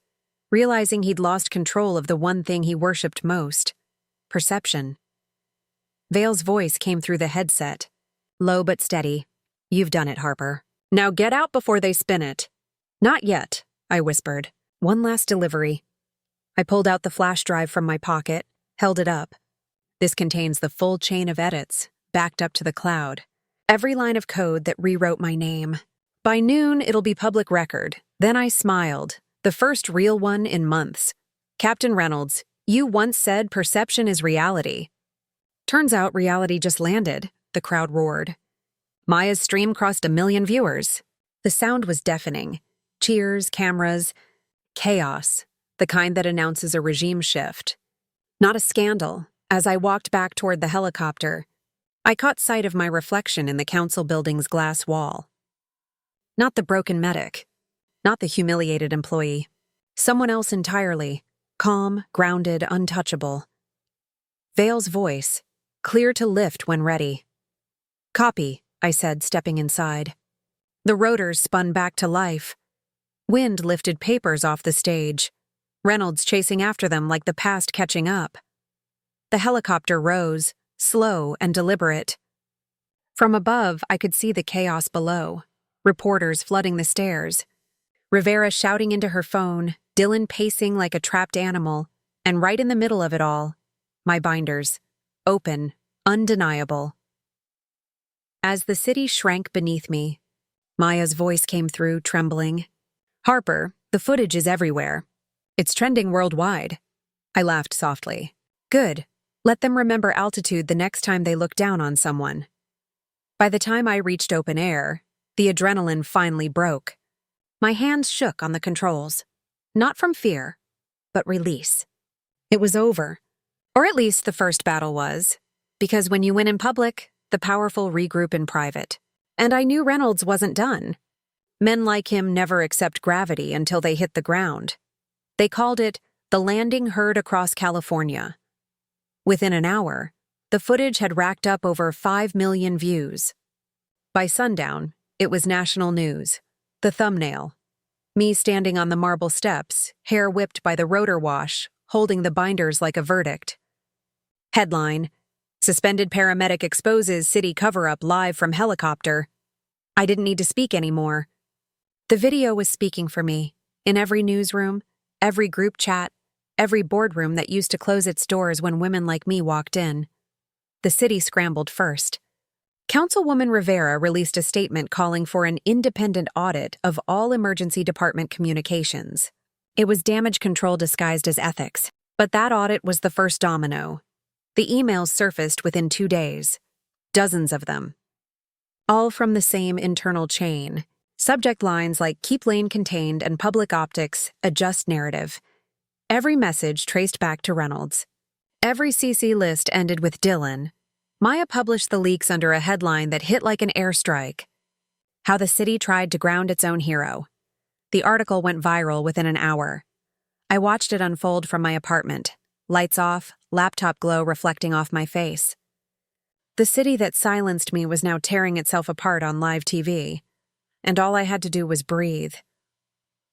realizing he'd lost control of the one thing he worshipped most, perception. Vale's voice came through the headset, low but steady. You've done it, Harper. Now get out before they spin it. Not yet, I whispered. One last delivery. I pulled out the flash drive from my pocket, held it up. This contains the full chain of edits, backed up to the cloud. Every line of code that rewrote my name. By noon, it'll be public record. Then I smiled, the first real one in months. Captain Reynolds, you once said perception is reality. Turns out reality just landed, the crowd roared. Maya's stream crossed 1 million viewers. The sound was deafening. Cheers, cameras, chaos, the kind that announces a regime shift. Not a scandal. As I walked back toward the helicopter, I caught sight of my reflection in the council building's glass wall. Not the broken medic, not the humiliated employee. Someone else entirely, calm, grounded, untouchable. Vale's voice, clear to lift when ready. Copy, I said, stepping inside. The rotors spun back to life. Wind lifted papers off the stage, Reynolds chasing after them like the past catching up. The helicopter rose, slow and deliberate. From above, I could see the chaos below, reporters flooding the stairs. Rivera shouting into her phone, Dylan pacing like a trapped animal, and right in the middle of it all, my binders, open, undeniable. As the city shrank beneath me, Maya's voice came through, trembling. Harper, the footage is everywhere. It's trending worldwide. I laughed softly. Good. Let them remember altitude the next time they look down on someone. By the time I reached open air, the adrenaline finally broke. My hands shook on the controls. Not from fear, but release. It was over. Or at least the first battle was. Because when you win in public, the powerful regroup in private. And I knew Reynolds wasn't done. Men like him never accept gravity until they hit the ground. They called it the landing heard across California. Within an hour, the footage had racked up over 5 million views. By sundown, it was national news. The thumbnail. Me standing on the marble steps, hair whipped by the rotor wash, holding the binders like a verdict. Headline: Suspended paramedic exposes city cover-up live from helicopter. I didn't need to speak anymore. The video was speaking for me, in every newsroom, every group chat, every boardroom that used to close its doors when women like me walked in. The city scrambled first. Councilwoman Rivera released a statement calling for an independent audit of all emergency department communications. It was damage control disguised as ethics, but that audit was the first domino. The emails surfaced within 2 days. Dozens of them. All from the same internal chain. Subject lines like keep lane contained and public optics, adjust narrative. Every message traced back to Reynolds. Every CC list ended with Dylan. Maya published the leaks under a headline that hit like an airstrike. How the city tried to ground its own hero. The article went viral within an hour. I watched it unfold from my apartment. Lights off, laptop glow reflecting off my face. The city that silenced me was now tearing itself apart on live TV. And all I had to do was breathe.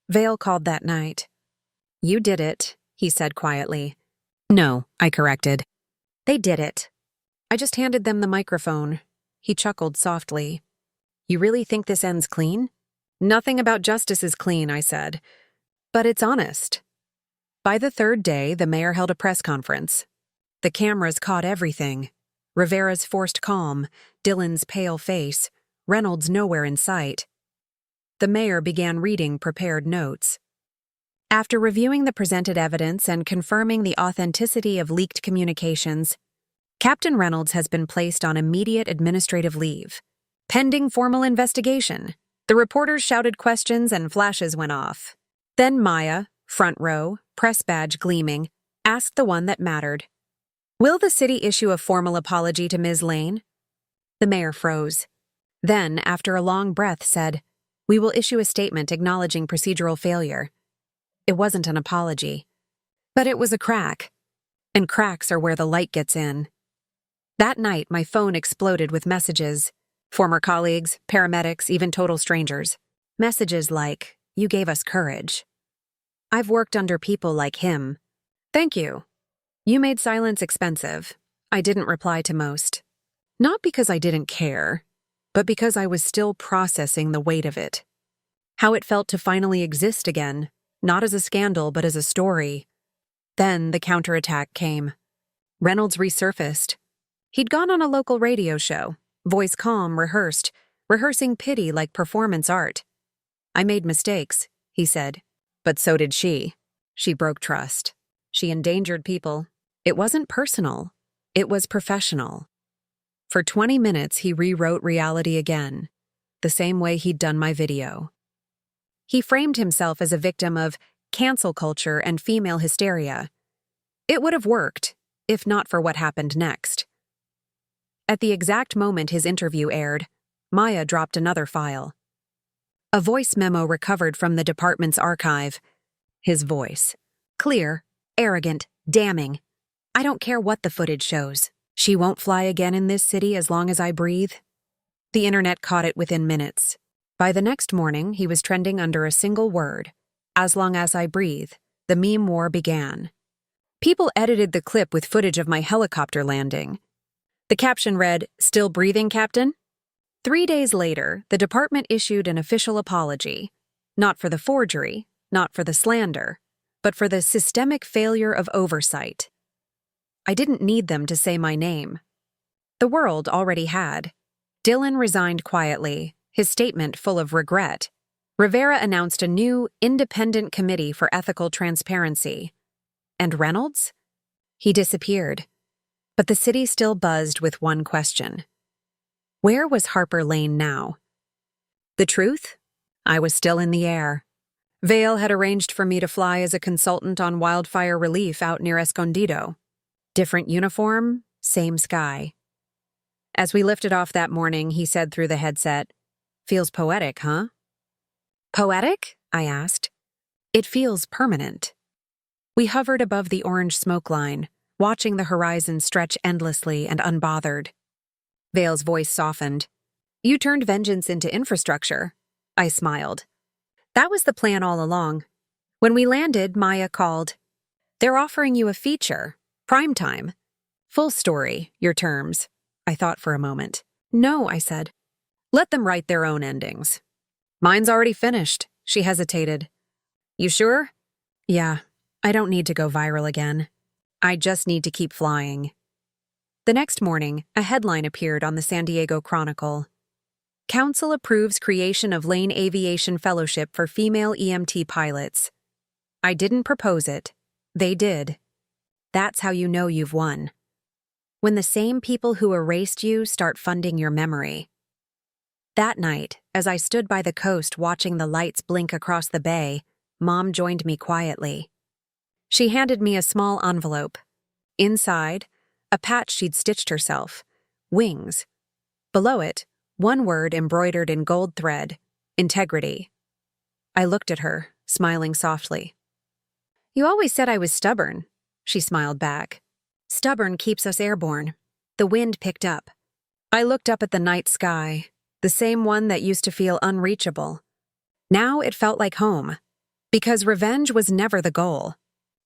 Vale called that night. You did it, he said quietly. No, I corrected. They did it. I just handed them the microphone. He chuckled softly. You really think this ends clean? Nothing about justice is clean, I said. But it's honest. By the third day, the mayor held a press conference. The cameras caught everything. Rivera's forced calm, Dylan's pale face, Reynolds nowhere in sight. The mayor began reading prepared notes. After reviewing the presented evidence and confirming the authenticity of leaked communications, Captain Reynolds has been placed on immediate administrative leave, Pending formal investigation. The reporters shouted questions and flashes went off. Then Maya, front row, press badge gleaming, asked the one that mattered. Will the city issue a formal apology to Ms. Lane? The mayor froze. Then, after a long breath, said, We will issue a statement acknowledging procedural failure. It wasn't an apology. But it was a crack. And cracks are where the light gets in. That night, my phone exploded with messages. Former colleagues, paramedics, even total strangers. Messages like, You gave us courage. I've worked under people like him. Thank you. You made silence expensive. I didn't reply to most. Not because I didn't care, but because I was still processing the weight of it. How it felt to finally exist again, not as a scandal, but as a story. Then the counterattack came. Reynolds resurfaced. He'd gone on a local radio show, voice calm, rehearsing pity like performance art. I made mistakes, he said. But so did she. She broke trust. She endangered people. It wasn't personal. It was professional. For 20 minutes, he rewrote reality again, the same way he'd done my video. He framed himself as a victim of cancel culture and female hysteria. It would have worked, if not for what happened next. At the exact moment his interview aired, Maya dropped another file. A voice memo recovered from the department's archive. His voice. Clear, arrogant, damning. I don't care what the footage shows. She won't fly again in this city as long as I breathe. The internet caught it within minutes. By the next morning, he was trending under a single word. As long as I breathe, the meme war began. People edited the clip with footage of my helicopter landing. The caption read, Still breathing, Captain? 3 days later, the department issued an official apology. Not for the forgery, not for the slander, but for the systemic failure of oversight. I didn't need them to say my name. The world already had. Dylan resigned quietly, his statement full of regret. Rivera announced a new, independent committee for ethical transparency. And Reynolds? He disappeared. But the city still buzzed with one question. Where was Harper Lane now? The truth? I was still in the air. Vale had arranged for me to fly as a consultant on wildfire relief out near Escondido. Different uniform, same sky. As we lifted off that morning, he said through the headset, Feels poetic, huh? Poetic? I asked. It feels permanent. We hovered above the orange smoke line, watching the horizon stretch endlessly and unbothered. Vale's voice softened. You turned vengeance into infrastructure. I smiled. That was the plan all along. When we landed, Maya called. They're offering you a feature. Prime time. Full story, your terms. I thought for a moment. No, I said. Let them write their own endings. Mine's already finished, she hesitated. You sure? Yeah, I don't need to go viral again. I just need to keep flying. The next morning, a headline appeared on the San Diego Chronicle. Council approves creation of Lane Aviation Fellowship for female EMT pilots. I didn't propose it. They did. That's how you know you've won. When the same people who erased you start funding your memory. That night, as I stood by the coast watching the lights blink across the bay, Mom joined me quietly. She handed me a small envelope. Inside, a patch she'd stitched herself. Wings. Below it, one word embroidered in gold thread. Integrity. I looked at her, smiling softly. You always said I was stubborn, she smiled back. Stubborn keeps us airborne. The wind picked up. I looked up at the night sky, the same one that used to feel unreachable. Now it felt like home, because revenge was never the goal.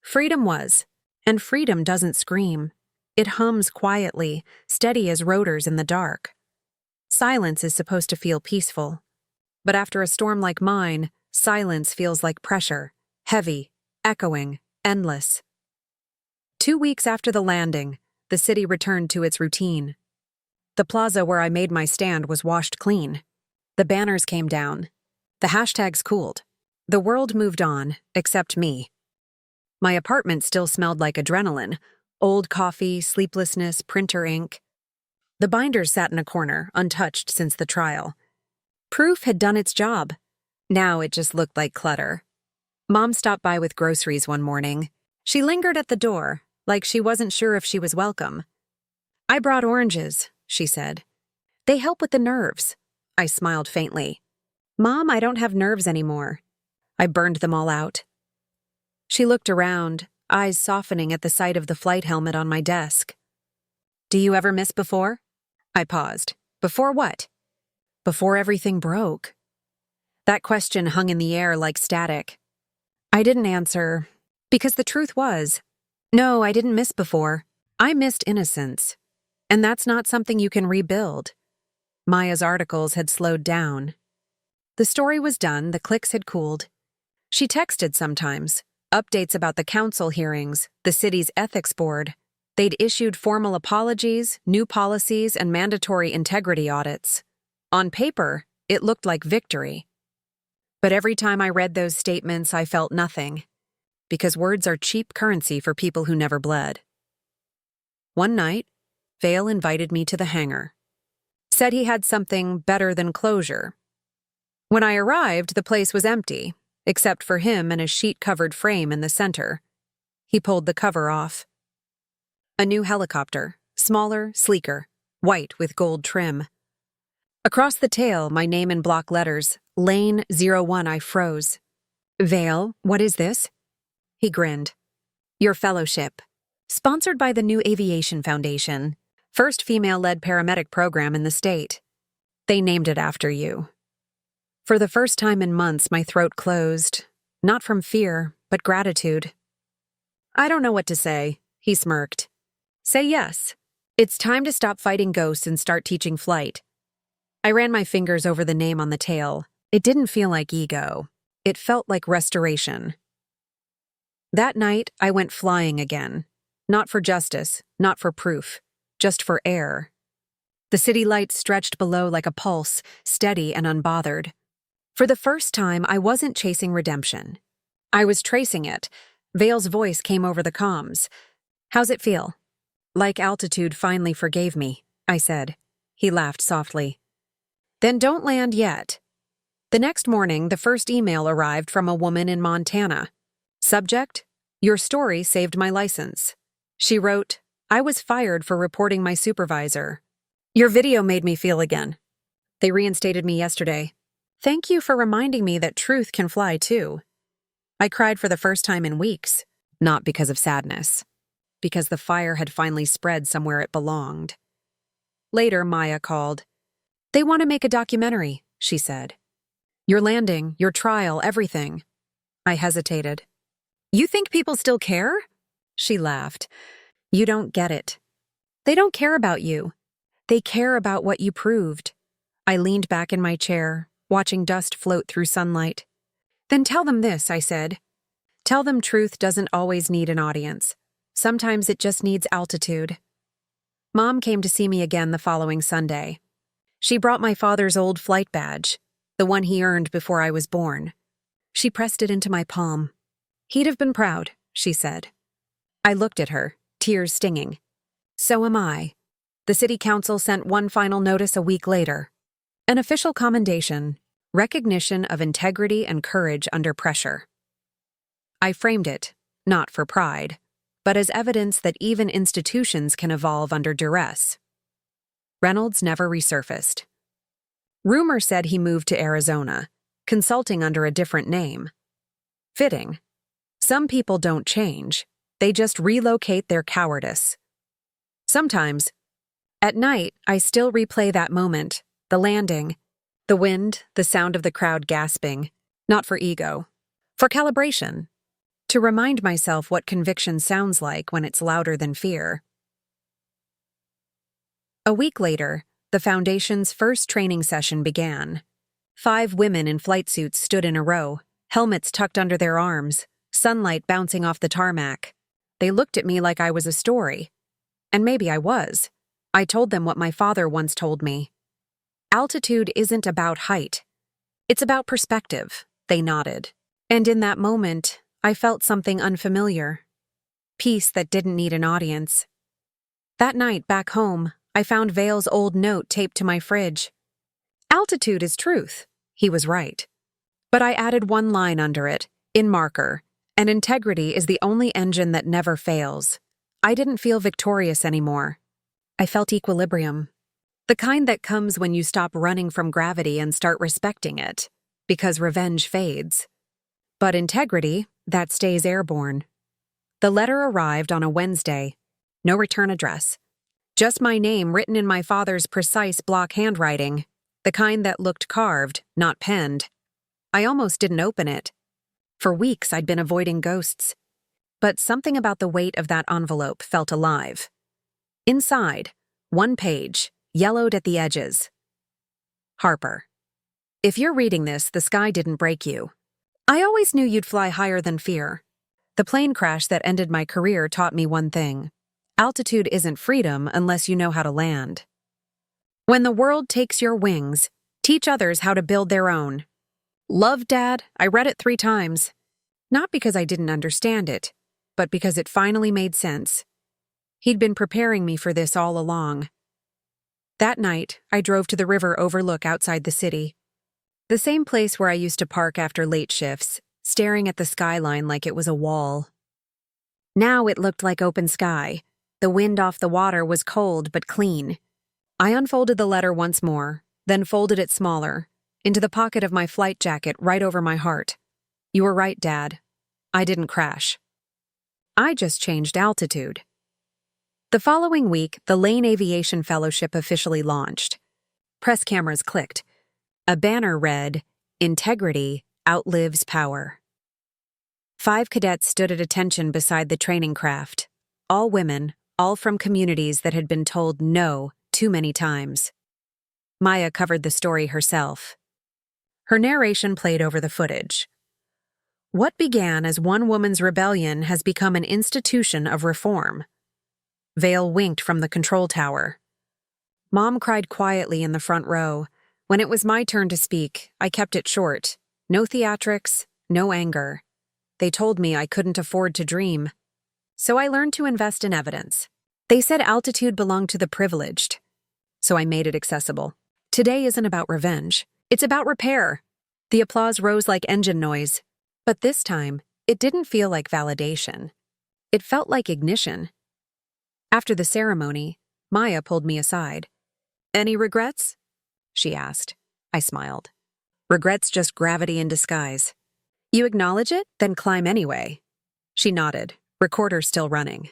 Freedom was, and freedom doesn't scream. It hums quietly, steady as rotors in the dark. Silence is supposed to feel peaceful. But after a storm like mine, silence feels like pressure, heavy, echoing, endless. 2 weeks after the landing, the city returned to its routine. The plaza where I made my stand was washed clean. The banners came down. The hashtags cooled. The world moved on, except me. My apartment still smelled like adrenaline, old coffee, sleeplessness, printer ink. The binders sat in a corner, untouched since the trial. Proof had done its job. Now it just looked like clutter. Mom stopped by with groceries one morning. She lingered at the door, like she wasn't sure if she was welcome. "I brought oranges," she said. "They help with the nerves." I smiled faintly. "Mom, I don't have nerves anymore. I burned them all out." She looked around, eyes softening at the sight of the flight helmet on my desk. "Do you ever miss before?" I paused. "Before what?" "Before everything broke." That question hung in the air like static. I didn't answer, because the truth was, no, I didn't miss before. I missed innocence. And that's not something you can rebuild. Maya's articles had slowed down. The story was done, the clicks had cooled. She texted sometimes, updates about the council hearings, the city's ethics board. They'd issued formal apologies, new policies, and mandatory integrity audits. On paper, it looked like victory. But every time I read those statements, I felt nothing, because words are cheap currency for people who never bled. One night, Vale invited me to the hangar. Said he had something better than closure. When I arrived, the place was empty, except for him and a sheet-covered frame in the center. He pulled the cover off. A new helicopter, smaller, sleeker, white with gold trim. Across the tail, my name in block letters, Lane 01. I froze. "Vale, what is this?" He grinned. "Your fellowship. Sponsored by the new Aviation Foundation. First female-led paramedic program in the state. They named it after you." For the first time in months, my throat closed. Not from fear, but gratitude. "I don't know what to say," he smirked. "Say yes. It's time to stop fighting ghosts and start teaching flight." I ran my fingers over the name on the tail. It didn't feel like ego. It felt like restoration. That night, I went flying again. Not for justice, not for proof, just for air. The city lights stretched below like a pulse, steady and unbothered. For the first time, I wasn't chasing redemption. I was tracing it. Vale's voice came over the comms. "How's it feel?" "Like altitude finally forgave me," I said. He laughed softly. "Then don't land yet." The next morning, the first email arrived from a woman in Montana. Subject: "Your story saved my license." She wrote, "I was fired for reporting my supervisor. Your video made me feel again. They reinstated me yesterday. Thank you for reminding me that truth can fly too." I cried for the first time in weeks, not because of sadness, because the fire had finally spread somewhere it belonged. Later, Maya called. "They want to make a documentary," she said. "Your landing, your trial, everything." I hesitated. "You think people still care?" She laughed. "You don't get it. They don't care about you. They care about what you proved." I leaned back in my chair, watching dust float through sunlight. "Then tell them this," I said. "Tell them truth doesn't always need an audience. Sometimes it just needs altitude." Mom came to see me again the following Sunday. She brought my father's old flight badge, the one he earned before I was born. She pressed it into my palm. "He'd have been proud," she said. I looked at her, tears stinging. "So am I." The city council sent one final notice a week later. An official commendation, recognition of integrity and courage under pressure. I framed it, not for pride, but as evidence that even institutions can evolve under duress. Reynolds never resurfaced. Rumor said he moved to Arizona, consulting under a different name. Fitting. Some people don't change. They just relocate their cowardice. Sometimes, at night, I still replay that moment, the landing, the wind, the sound of the crowd gasping, not for ego, for calibration, to remind myself what conviction sounds like when it's louder than fear. A week later, the Foundation's first training session began. 5 women in flight suits stood in a row, helmets tucked under their arms, sunlight bouncing off the tarmac. They looked at me like I was a story. And maybe I was. I told them what my father once told me. Altitude isn't about height. It's about perspective, they nodded. And in that moment, I felt something unfamiliar. Peace that didn't need an audience. That night, back home, I found Vale's old note taped to my fridge. Altitude is truth. He was right. But I added one line under it, in marker, and integrity is the only engine that never fails. I didn't feel victorious anymore. I felt equilibrium. The kind that comes when you stop running from gravity and start respecting it, because revenge fades. But integrity, that stays airborne. The letter arrived on a Wednesday. No return address. Just my name written in my father's precise block handwriting, the kind that looked carved, not penned. I almost didn't open it. For weeks I'd been avoiding ghosts. But something about the weight of that envelope felt alive. Inside, one page, yellowed at the edges. Harper. If you're reading this, the sky didn't break you. I always knew you'd fly higher than fear. The plane crash that ended my career taught me one thing. Altitude isn't freedom unless you know how to land. When the world takes your wings, teach others how to build their own. Love, Dad, I read it 3 times. Not because I didn't understand it, but because it finally made sense. He'd been preparing me for this all along. That night, I drove to the river overlook outside the city. The same place where I used to park after late shifts, staring at the skyline like it was a wall. Now it looked like open sky. The wind off the water was cold but clean. I unfolded the letter once more, then folded it smaller, into the pocket of my flight jacket right over my heart. You were right, Dad. I didn't crash. I just changed altitude. The following week, the Lane Aviation Fellowship officially launched. Press cameras clicked. A banner read, "Integrity outlives power." 5 cadets stood at attention beside the training craft. All women, all from communities that had been told no too many times. Maya covered the story herself. Her narration played over the footage. What began as one woman's rebellion has become an institution of reform. Vale winked from the control tower. Mom cried quietly in the front row. When it was my turn to speak, I kept it short. No theatrics, no anger. They told me I couldn't afford to dream. So I learned to invest in evidence. They said altitude belonged to the privileged. So I made it accessible. Today isn't about revenge. It's about repair. The applause rose like engine noise. But this time, it didn't feel like validation. It felt like ignition. After the ceremony, Maya pulled me aside. "Any regrets?" she asked. I smiled. "Regrets just gravity in disguise. You acknowledge it, then climb anyway." She nodded, recorder still running.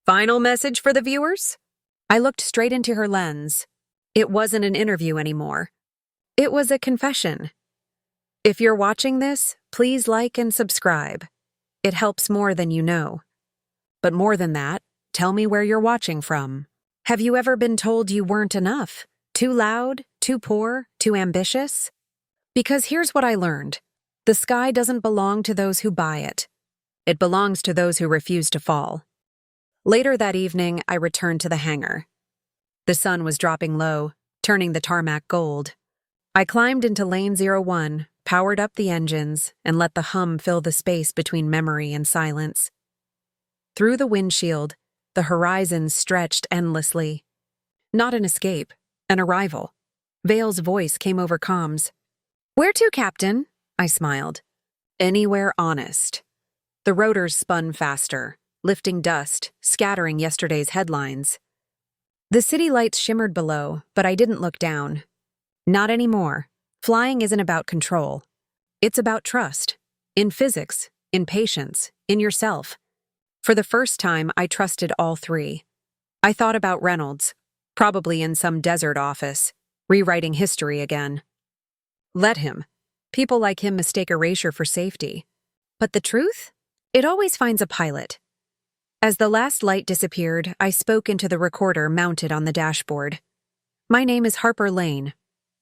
"Final message for the viewers?" I looked straight into her lens. It wasn't an interview anymore. It was a confession. If you're watching this, please like and subscribe. It helps more than you know. But more than that, tell me where you're watching from. Have you ever been told you weren't enough? Too loud? Too poor? Too ambitious? Because here's what I learned. The sky doesn't belong to those who buy it. It belongs to those who refuse to fall. Later that evening, I returned to the hangar. The sun was dropping low, turning the tarmac gold. I climbed into Lane 01, powered up the engines, and let the hum fill the space between memory and silence. Through the windshield, the horizon stretched endlessly. Not an escape, an arrival. Vale's voice came over comms. "Where to, Captain?" I smiled. "Anywhere honest." The rotors spun faster, lifting dust, scattering yesterday's headlines. The city lights shimmered below, but I didn't look down. Not anymore. Flying isn't about control. It's about trust. In physics, in patience, in yourself. For the first time, I trusted all 3. I thought about Reynolds, probably in some desert office, rewriting history again. Let him. People like him mistake erasure for safety. But the truth? It always finds a pilot. As the last light disappeared, I spoke into the recorder mounted on the dashboard. "My name is Harper Lane,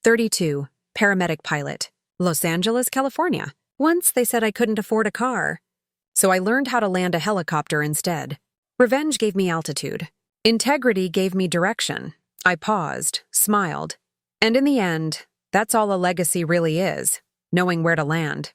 32, paramedic pilot, Los Angeles, California. Once they said I couldn't afford a car, so I learned how to land a helicopter instead. Revenge gave me altitude. Integrity gave me direction. I paused, smiled, and in the end, that's all a legacy really is, knowing where to land."